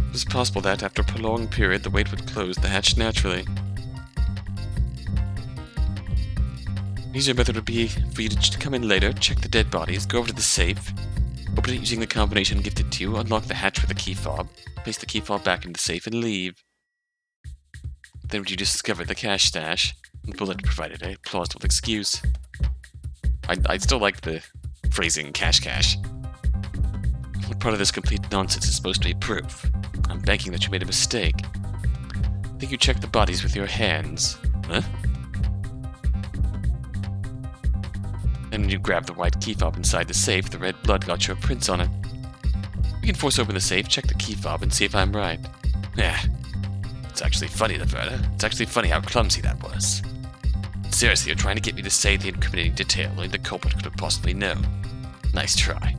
It was possible that, after a prolonged period, the weight would close the hatch naturally. An easier method would be for you to come in later, check the dead bodies, go over to the safe, open it using the combination gifted to you, unlock the hatch with a key fob, place the key fob back in the safe, and leave. Then would you discover the cash stash? The bullet provided a plausible excuse. I still like the phrasing cash. What part of this complete nonsense is supposed to be proof? I'm banking that you made a mistake. I think you checked the bodies with your hands. Huh? And when you grabbed the white key fob inside the safe, the red blood got your prints on it. You can force open the safe, check the key fob, and see if I'm right. Yeah. It's actually funny, Laverna. It's actually funny how clumsy that was. Seriously, you're trying to get me to say the incriminating detail only the culprit could have possibly known. Nice try.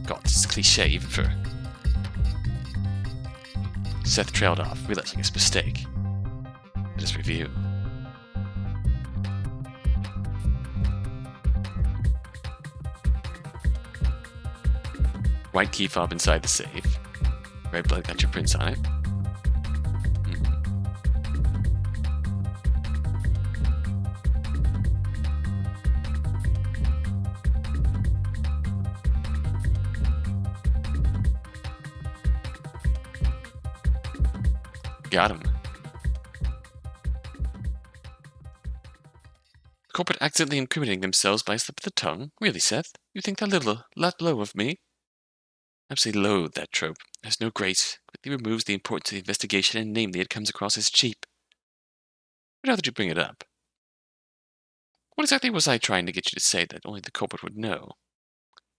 God, this is cliché even for... Seth trailed off, realizing his mistake. Let us review. White key fob inside the safe. Red blood got your prints on it. Got him. The culprit accidentally incriminating themselves by a slip of the tongue? Really, Seth? You think that low of me? I absolutely loathe that trope. It has no grace, quickly removes the importance of the investigation, and namely, it comes across as cheap. But now that you bring it up, what exactly was I trying to get you to say that only the culprit would know?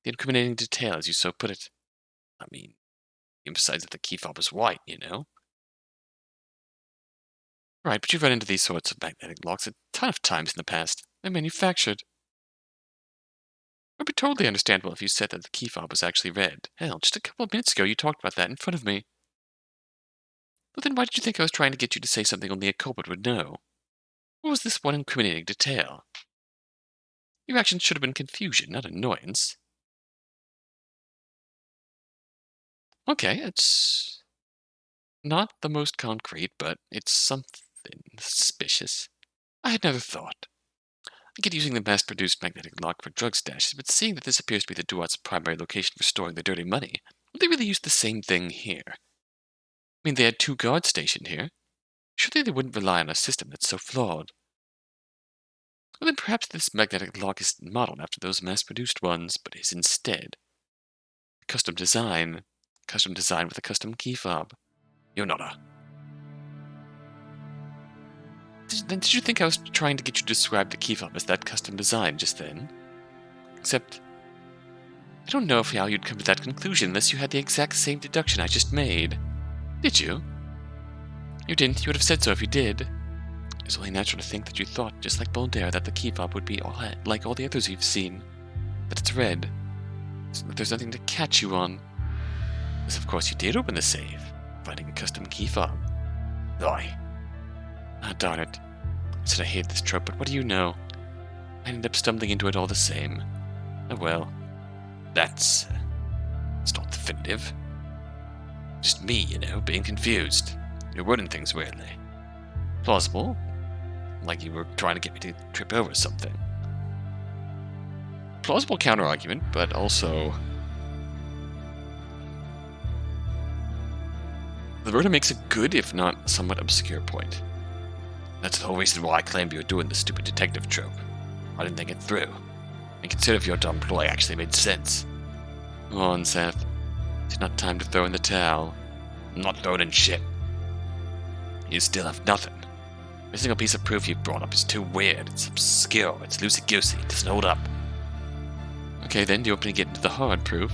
The incriminating detail, as you so put it. I mean, you emphasize that the key fob was white, you know? Right, but you've run into these sorts of magnetic locks a ton of times in the past. They're manufactured. It would be totally understandable if you said that the key fob was actually red. Hell, just a couple of minutes ago you talked about that in front of me. But then why did you think I was trying to get you to say something only a culprit would know? What was this one incriminating detail? Your action should have been confusion, not annoyance. Okay, it's not the most concrete, but it's something suspicious. I had never thought. I get using the mass-produced magnetic lock for drug stashes, but seeing that this appears to be the Duat's primary location for storing their dirty money, would they really use the same thing here? I mean, they had 2 guards stationed here. Surely they wouldn't rely on a system that's so flawed. Well, then perhaps this magnetic lock isn't modeled after those mass-produced ones, but is instead custom design with a custom key fob. You're not a... Then did you think I was trying to get you to describe the key fob as that custom design just then? Except, I don't know how you'd come to that conclusion unless you had the exact same deduction I just made. Did you? You didn't. You would have said so if you did. It's only natural to think that you thought, just like Boldaire, that the key fob would be like all the others you've seen. That it's red. So that there's nothing to catch you on. Unless, of course, you did open the safe, finding a custom key fob. Aye. Ah, darn it. I said I hate this trope, but what do you know? I ended up stumbling into it all the same. Oh well. It's not definitive. Just me, you know, being confused. You're wording things weirdly. Plausible. Like you were trying to get me to trip over something. Plausible counter-argument, but also... Laverna makes a good, if not somewhat obscure point. That's the whole reason why I claimed you were doing the stupid detective trope. I didn't think it through. And consider if your dumb ploy actually made sense. Come on, Seth. It's not time to throw in the towel. I'm not throwing in shit. You still have nothing. Every single piece of proof you've brought up is too weird. It's obscure. It's loosey-goosey. It doesn't hold up. Okay, then, do you want me to get into the hard proof?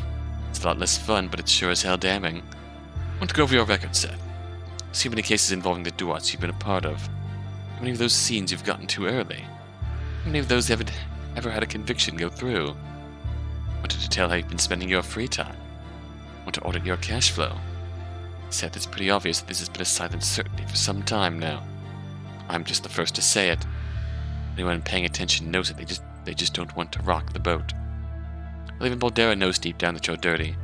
It's a lot less fun, but it's sure as hell damning. I want to go over your record, Seth. See how many cases involving the duats you've been a part of. How many of those scenes you've gotten too early? How many of those haven't ever had a conviction go through? Wanted to tell how you've been spending your free time. Want to audit your cash flow. Seth, it's pretty obvious that this has been a silent certainty for some time now. I'm just the first to say it. Anyone paying attention knows it, they just don't want to rock the boat. Well, even Baldera knows deep down that you're dirty.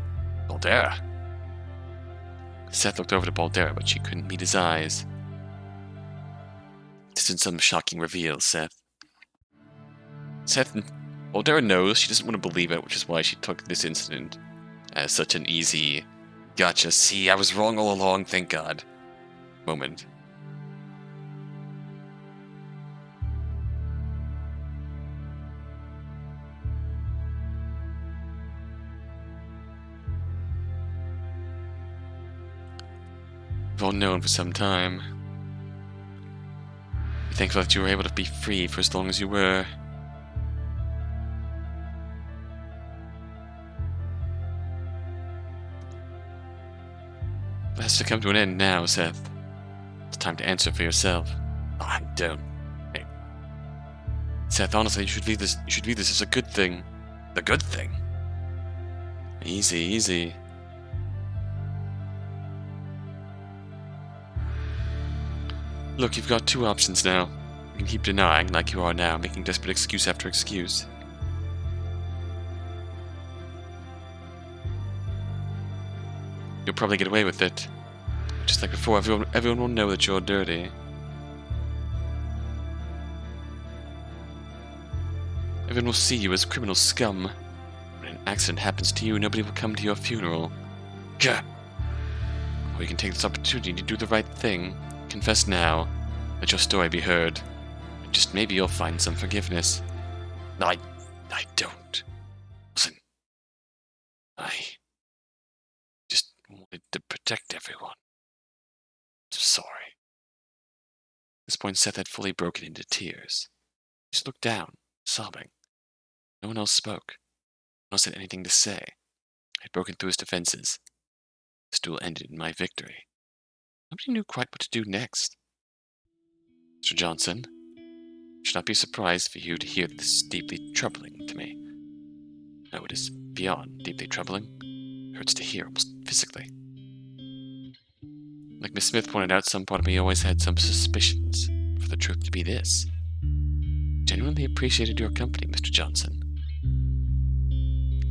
Baldera? Seth looked over to Baldera, but she couldn't meet his eyes. This isn't some shocking reveal, Seth. Baldera knows, she doesn't want to believe it, which is why she took this incident as such an easy, gotcha, see, I was wrong all along, thank God, moment. We've all known for some time. Be thankful that you were able to be free for as long as you were. It has to come to an end now, Seth. It's time to answer for yourself. I don't. Hey. Seth, honestly, you should view this as a good thing. The good thing? Easy, easy. Look, you've got two options now. You can keep denying like you are now, making desperate excuse after excuse. You'll probably get away with it. Just like before, everyone will know that you're dirty. Everyone will see you as criminal scum. When an accident happens to you, nobody will come to your funeral. Gah! Or you can take this opportunity to do the right thing. Confess now. Let your story be heard. And just maybe you'll find some forgiveness. I don't. Listen. I just wanted to protect everyone. I'm sorry. At this point, Seth had fully broken into tears. He just looked down, sobbing. No one else spoke. No one else had anything to say. I had broken through his defenses. This duel ended in my victory. Nobody knew quite what to do next. Mr. Johnson, I should not be surprised for you to hear that this is deeply troubling to me. No, it is beyond deeply troubling. It hurts to hear, almost physically. Like Miss Smith pointed out, some part of me always had some suspicions for the truth to be this. Genuinely appreciated your company, Mr. Johnson.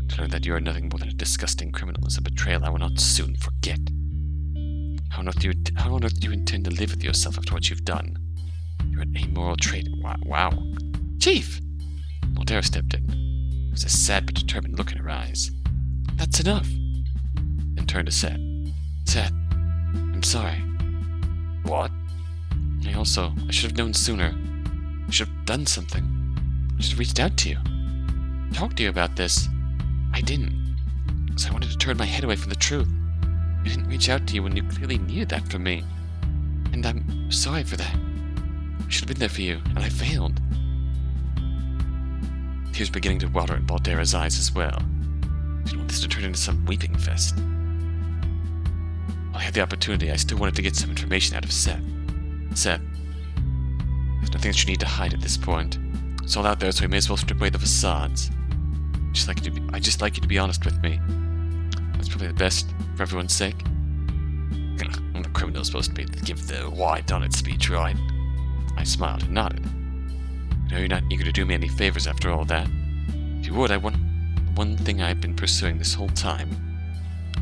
To learn that you are nothing more than a disgusting criminal is a betrayal I will not soon forget. How on earth do you intend to live with yourself after what you've done? You're an amoral traitor. Wow. Chief! Baldera stepped in. There was a sad but determined look in her eyes. That's enough. Then turned to Seth. Seth, I'm sorry. What? I should have known sooner. I should have done something. I should have reached out to you. Talked to you about this. I didn't. Because I wanted to turn my head away from the truth. I didn't reach out to you when you clearly needed that from me. And I'm sorry for that. I should have been there for you, and I failed. Tears beginning to water in Baldera's eyes as well. I didn't want this to turn into some weeping fest. While I had the opportunity, I still wanted to get some information out of Seth. Seth, there's nothing that you need to hide at this point. It's all out there, so we may as well strip away the facades. I'd just like you to be honest with me. That's probably the best for everyone's sake. I'm the criminal supposed to give the why done it speech, right? I smiled and nodded. I know you're not eager to do me any favors after all that. If you would, I want the one thing I've been pursuing this whole time.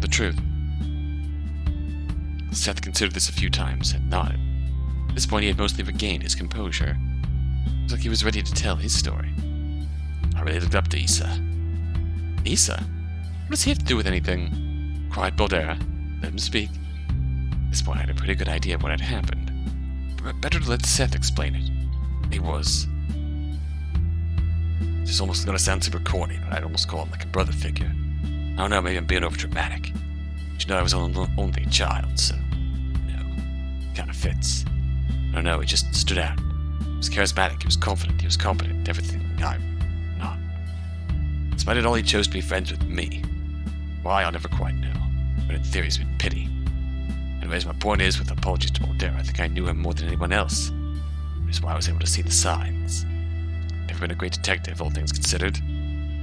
The truth. Seth considered this a few times and nodded. At this point, he had mostly regained his composure. It was like he was ready to tell his story. I really looked up to Issa. Issa? What does he have to do with anything? Cried Baldera. Let him speak. At this point, I had a pretty good idea of what had happened. better to let Seth explain it. He was... This is almost gonna sound super corny, but I'd almost call him like a brother figure. I don't know, maybe I'm being over dramatic. But you know, I was only a child, so, you know, kinda fits. I don't know, he just stood out. He was charismatic, he was confident, he was competent, everything I'm not. Despite it all, he chose to be friends with me. Why, I'll never quite know. But in theory, it's been pity. Anyways, my point is, with apologies to Moldera, I think I knew him more than anyone else. Which is why I was able to see the signs. Never been a great detective, all things considered.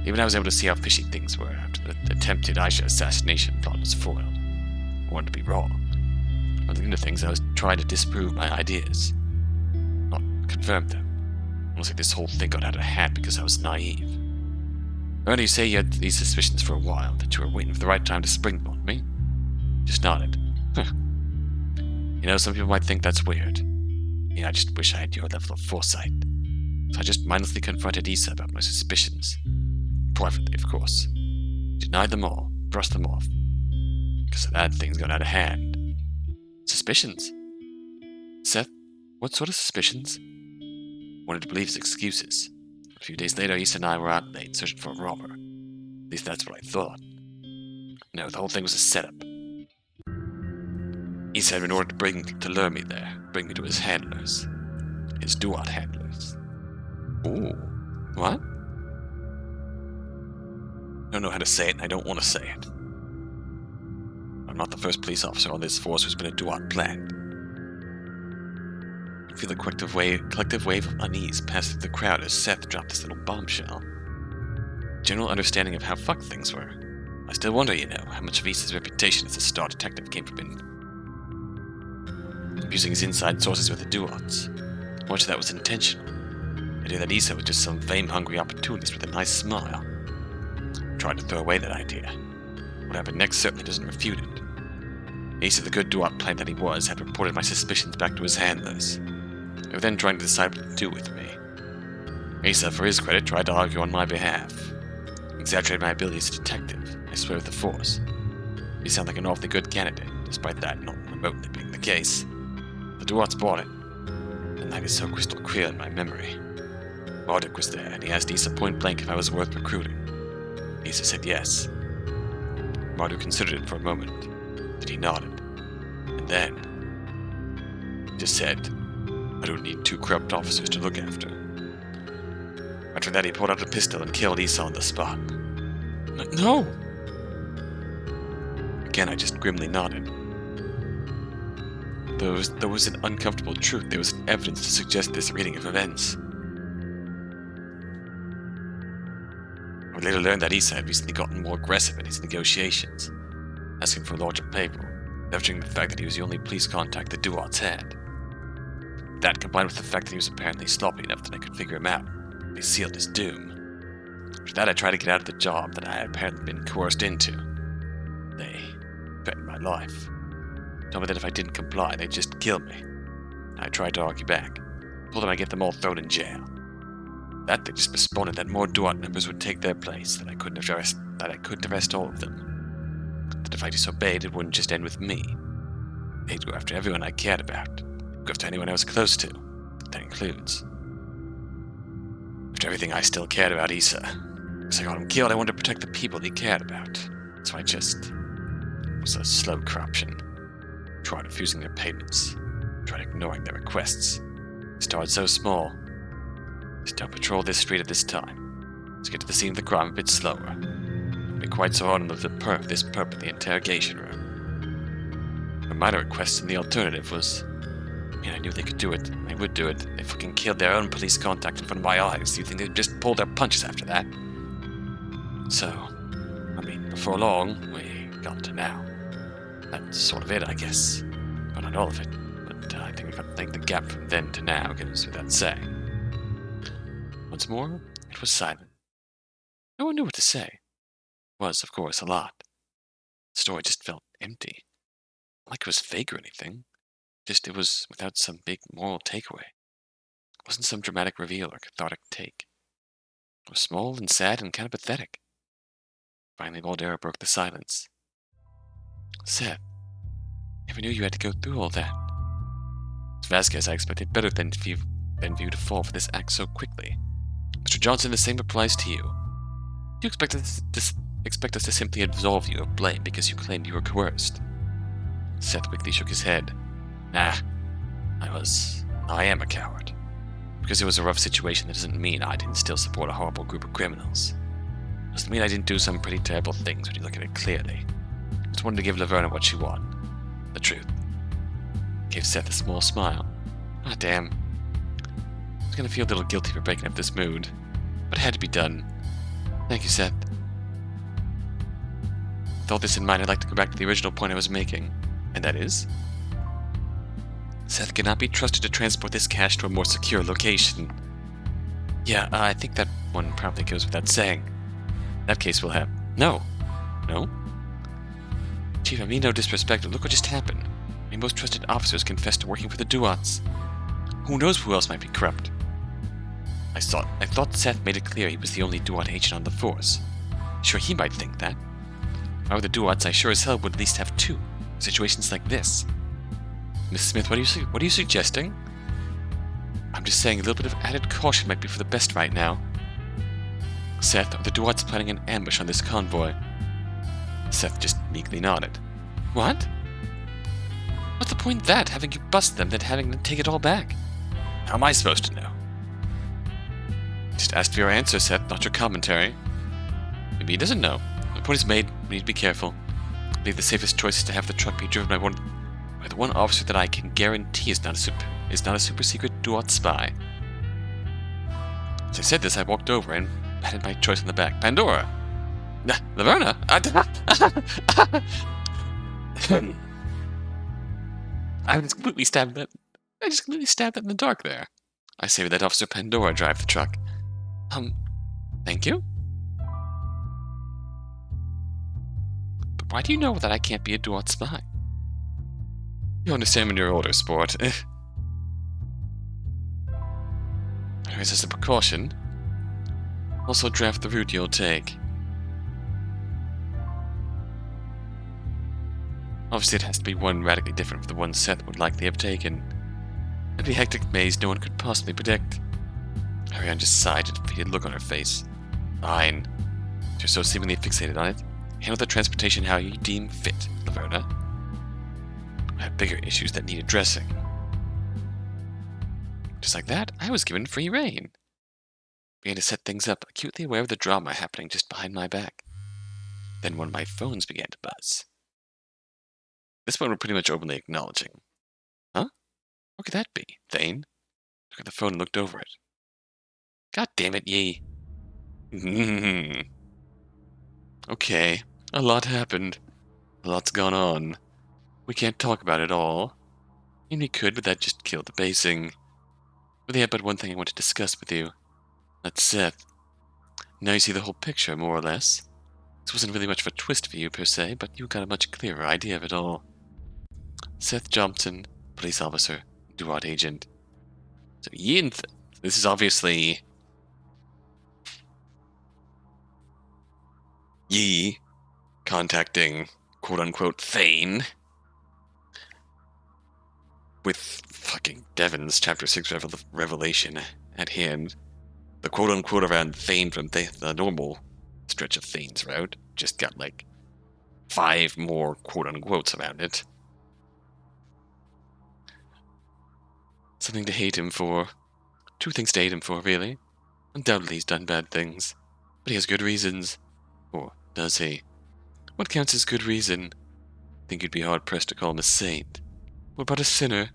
Even I was able to see how fishy things were after the attempted Aisha assassination plot was foiled. I wanted to be wrong. Looking into things, I was trying to disprove my ideas. Not confirm them. Almost like this whole thing got out of hand because I was naive. Earlier you say you had these suspicions for a while, that you were waiting for the right time to spring them on me. Just nodded. You know, some people might think that's weird. Yeah, I just wish I had your level of foresight. So I just mindlessly confronted Issa about my suspicions. Privately, of course. Denied them all, brushed them off. Because of that, things got out of hand. Suspicions? Seth, what sort of suspicions? Wanted to believe his excuses. A few days later, Issa and I were out late, searching for a robber. At least that's what I thought. No, the whole thing was a setup. Issa had been ordered to lure me there, bring me to his handlers. His duat handlers. Ooh. What? I don't know how to say it, and I don't want to say it. I'm not the first police officer on this force who's been a duat planned. I feel a collective wave of unease pass through the crowd as Seth dropped this little bombshell. General understanding of how fucked things were. I still wonder, you know, how much of Issa's reputation as a star detective came from abusing his inside sources with the duats. How much of that was intentional. The idea that Issa was just some fame-hungry opportunist with a nice smile. I tried to throw away that idea. What happened next certainly doesn't refute it. Issa, the good duat player that he was, had reported my suspicions back to his handlers. They were then trying to decide what to do with me. Issa, for his credit, tried to argue on my behalf. Exaggerated my ability as a detective, I swear with the force. He sounded like an awfully good candidate, despite that not remotely being the case. The duats bought it. The night is so crystal clear in my memory. Marduk was there, and he asked Issa point blank if I was worth recruiting. Issa said yes. Marduk considered it for a moment, then he nodded. And then he just said, I don't need 2 corrupt officers to look after. After that, he pulled out a pistol and killed Issa on the spot. No! Again, I just grimly nodded. There was an uncomfortable truth. There was evidence to suggest this reading of events. I would later learn that Issa had recently gotten more aggressive in his negotiations, asking for a larger payroll, leveraging the fact that he was the only police contact the duats had. That, combined with the fact that he was apparently sloppy enough that I could figure him out, he sealed his doom. After that, I tried to get out of the job that I had apparently been coerced into. They threatened my life. Told me that if I didn't comply, they'd just kill me. I tried to argue back. Told them I'd get them all thrown in jail. That they just responded that more duat members would take their place, that I couldn't arrest all of them. That if I disobeyed, it wouldn't just end with me. They'd go after everyone I cared about. Go after anyone I was close to. That includes. After everything I still cared about Issa. Because I got him killed, I wanted to protect the people he cared about. So I just... It was a slow corruption. Tried refusing their payments. Tried ignoring their requests. Started so small. Just don't patrol this street at this time. Let's get to the scene of the crime a bit slower. It'll be quite so hard on this perp in the interrogation room. A minor request and the alternative was... I mean, I knew they could do it. They would do it. They fucking killed their own police contact in front of my eyes. Do you think they'd just pull their punches after that? So, I mean, before long, we got to now. That's sort of it, I guess. But not all of it. But I think I think the gap from then to now goes without saying. Once more, it was silent. No one knew what to say. It was, of course, a lot. The story just felt empty. Not like it was fake or anything. Just it was without some big moral takeaway. It wasn't some dramatic reveal or cathartic take. It was small and sad and kind of pathetic. Finally, Moldera broke the silence. Seth, never knew you had to go through all that. It's Vasquez, I expected better than for you to fall for this act so quickly. Mr. Johnson, the same applies to you. Do you expect us to simply absolve you of blame because you claimed you were coerced? Seth quickly shook his head. Nah, I am a coward. Because it was a rough situation, that doesn't mean I didn't still support a horrible group of criminals. It doesn't mean I didn't do some pretty terrible things when you look at it clearly. I just wanted to give Laverna what she wanted. The truth. Gave Seth a small smile. Ah, damn. I was gonna feel a little guilty for breaking up this mood, but it had to be done. Thank you, Seth. With all this in mind, I'd like to go back to the original point I was making, and that is... Seth cannot be trusted to transport this cash to a more secure location. Yeah, I think that one probably goes without saying. In that case, we'll have... No. No? Chief, I mean no disrespect, but look what just happened. My most trusted officers confessed to working for the Duats. Who knows who else might be corrupt? I thought Seth made it clear he was the only Duat agent on the force. Sure, he might think that. If I were the Duats, I sure as hell would at least have two. Situations like this. Miss Smith, what are you suggesting? I'm just saying a little bit of added caution might be for the best right now. Seth, are the Duats planning an ambush on this convoy? Seth just meekly nodded. What? What's the point in that, having you bust them, then having them take it all back? How am I supposed to know? Just asked for your answer, Seth, not your commentary. Maybe he doesn't know. The point is made. We need to be careful. I believe the safest choice is to have the truck be driven by the one officer that I can guarantee is not a super secret Duat spy. As I said this, I walked over and patted my choice on the back. Pandora! Laverna! I just completely stabbed that in the dark there. I say let Officer Pandora drive the truck. Thank you? But why do you know that I can't be a Duat spy? You understand when you're older, sport. Anyways, as a precaution, also draft the route you'll take. Obviously, it has to be one radically different from the one Seth would likely have taken. It'd be a hectic maze no one could possibly predict. Ariane just sighed a defeated look on her face. Fine. You're so seemingly fixated on it. Handle the transportation how you deem fit, Laverna. I have bigger issues that need addressing. Just like that, I was given free rein. Began to set things up, acutely aware of the drama happening just behind my back. Then one of my phones began to buzz. This one we're pretty much openly acknowledging. Huh? What could that be? Thane? Took out the phone and looked over it. God damn it, Yi. Okay, a lot happened. A lot's gone on. We can't talk about it all. I mean, we could, but that just killed the pacing. Really had but one thing I want to discuss with you. That's Seth. Now you see the whole picture, more or less. This wasn't really much of a twist for you, per se, but you got a much clearer idea of it all. Seth Johnson, police officer, Duat agent. So this is obviously... Yi contacting quote-unquote Thane with fucking Devon's Chapter 6 revelation at hand. The quote-unquote around Thane from the normal stretch of Thane's route just got like 5 more quote-unquotes around it. Something to hate him for. 2 things to hate him for, really. Undoubtedly he's done bad things, but he has good reasons. Or does he? What counts as good reason? I think you'd be hard-pressed to call him a saint. What about a sinner?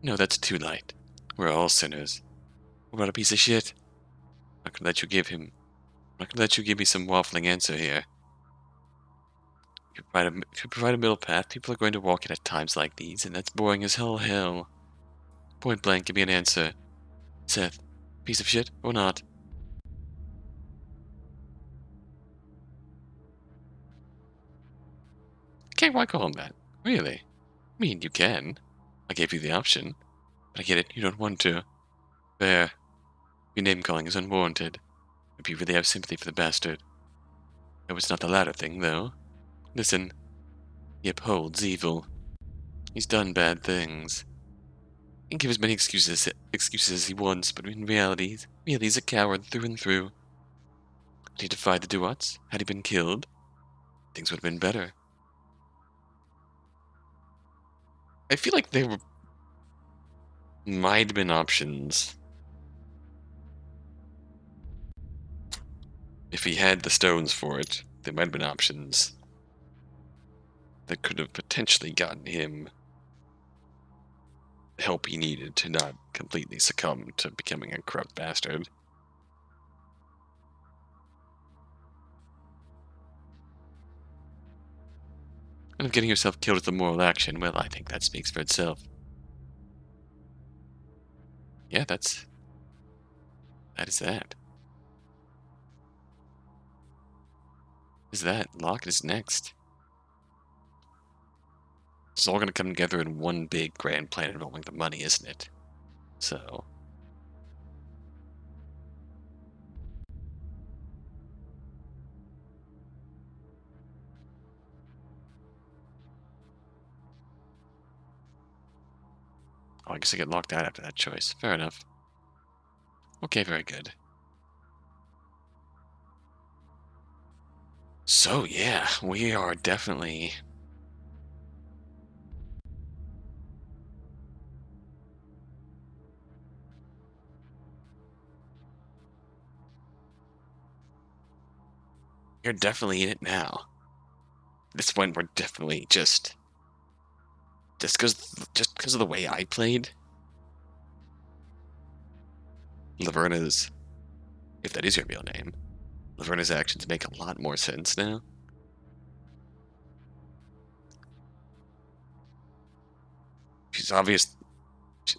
No, that's too light. We're all sinners. What about a piece of shit? I'm not gonna let you give me some waffling answer here. If you provide a middle path, people are going to walk it at times like these, and that's boring as hell. Point blank, give me an answer. Seth, piece of shit or not? Okay, why call him that? Really? I mean, you can. I gave you the option. But I get it, you don't want to. Fair. Your name-calling is unwarranted. If you really have sympathy for the bastard. No, it's not the latter thing, though. Listen. He upholds evil. He's done bad things. can give as many excuses as he wants, but in reality, he's a coward through and through. Had he defied the Duats, had he been killed, things would have been better. I feel like there might have been options. If he had the stones for it, there might have been options that could have potentially gotten him the help he needed to not completely succumb to becoming a corrupt bastard. And of getting yourself killed with a moral action, well, I think that speaks for itself. Yeah, that is that. Is that? Locke is next. It's all going to come together in one big grand plan involving the money, isn't it? So... oh, I guess I get locked out after that choice. Fair enough. Okay, very good. So, yeah, we are definitely... you're definitely in it now. At this point, we're definitely just because of the way I played, Laverna's, if that is your real name, Laverna's actions make a lot more sense now.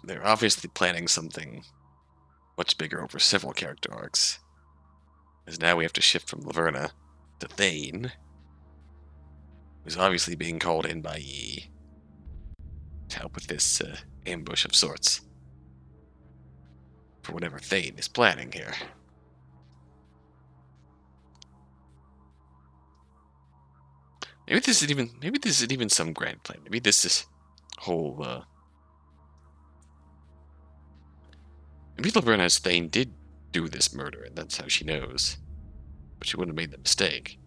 They're obviously planning something much bigger over several character arcs. As now we have to shift from Laverna to Thane, who's obviously being called in by Yi to help with this ambush of sorts for whatever Thane is planning here. Maybe this isn't even some grand plan. Maybe this is whole maybe Laverna's Thane did do this murder, and that's how she knows. But she wouldn't have made the mistake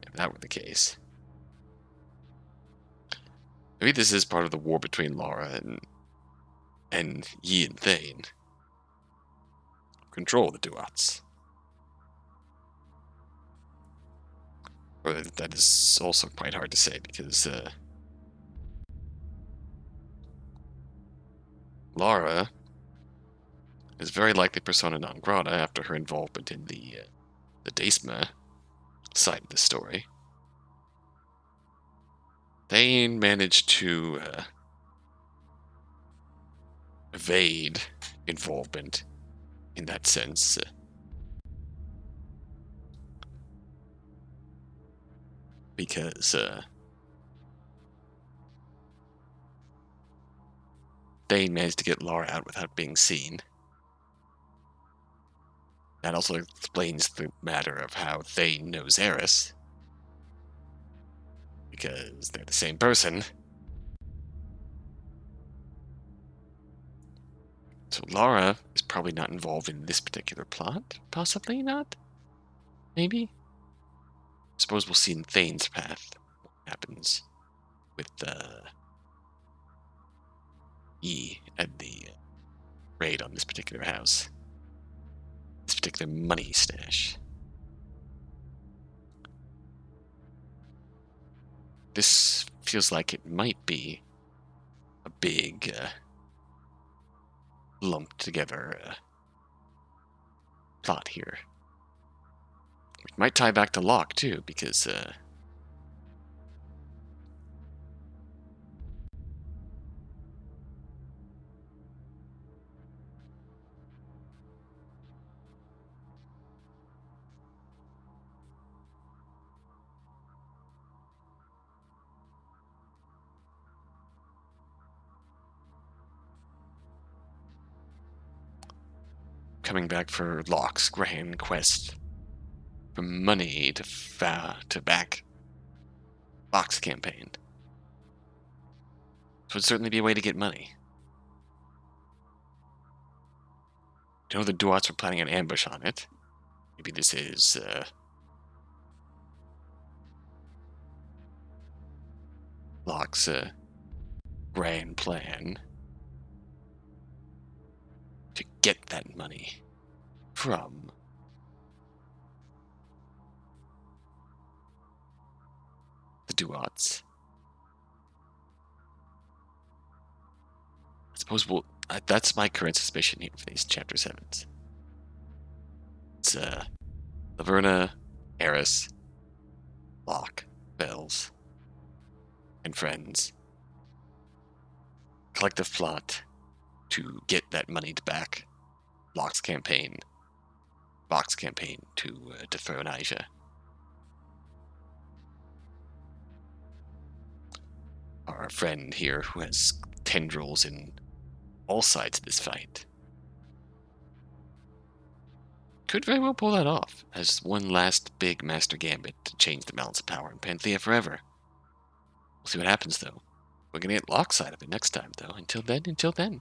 if that were the case. Maybe this is part of the war between Lara and Yi and Thane. Control the Duats. Or that is also quite hard to say because Lara is very likely persona non grata after her involvement in the Daesma side of the story. Thane managed to evade involvement in that sense. Because Thane managed to get Lara out without being seen. That also explains the matter of how Thane knows Eris. Because they're the same person. So Lara is probably not involved in this particular plot. Possibly not. Maybe. Suppose we'll see in Thane's path what happens with E and the raid on this particular house. This particular money stash. This feels like it might be a big lumped together plot here. It might tie back to Locke too, because coming back for Locke's grand quest for money to back Locke's campaign. So it'd certainly be a way to get money. Don't know the Duats were planning an ambush on it. Maybe this is, Locke's, grand plan to get that money from the Duats. I suppose that's my current suspicion here for these Chapter 7s. It's, Laverna, Eris, Locke, Bells, and friends. Collective plot to get that money back. Locke's campaign. Locke's campaign to dethrone Aisha. Our friend here who has tendrils in all sides of this fight could very well pull that off as one last big master gambit to change the balance of power in Panthea forever. We'll see what happens, though. We're going to get Locke's side of it next time, though. Until then.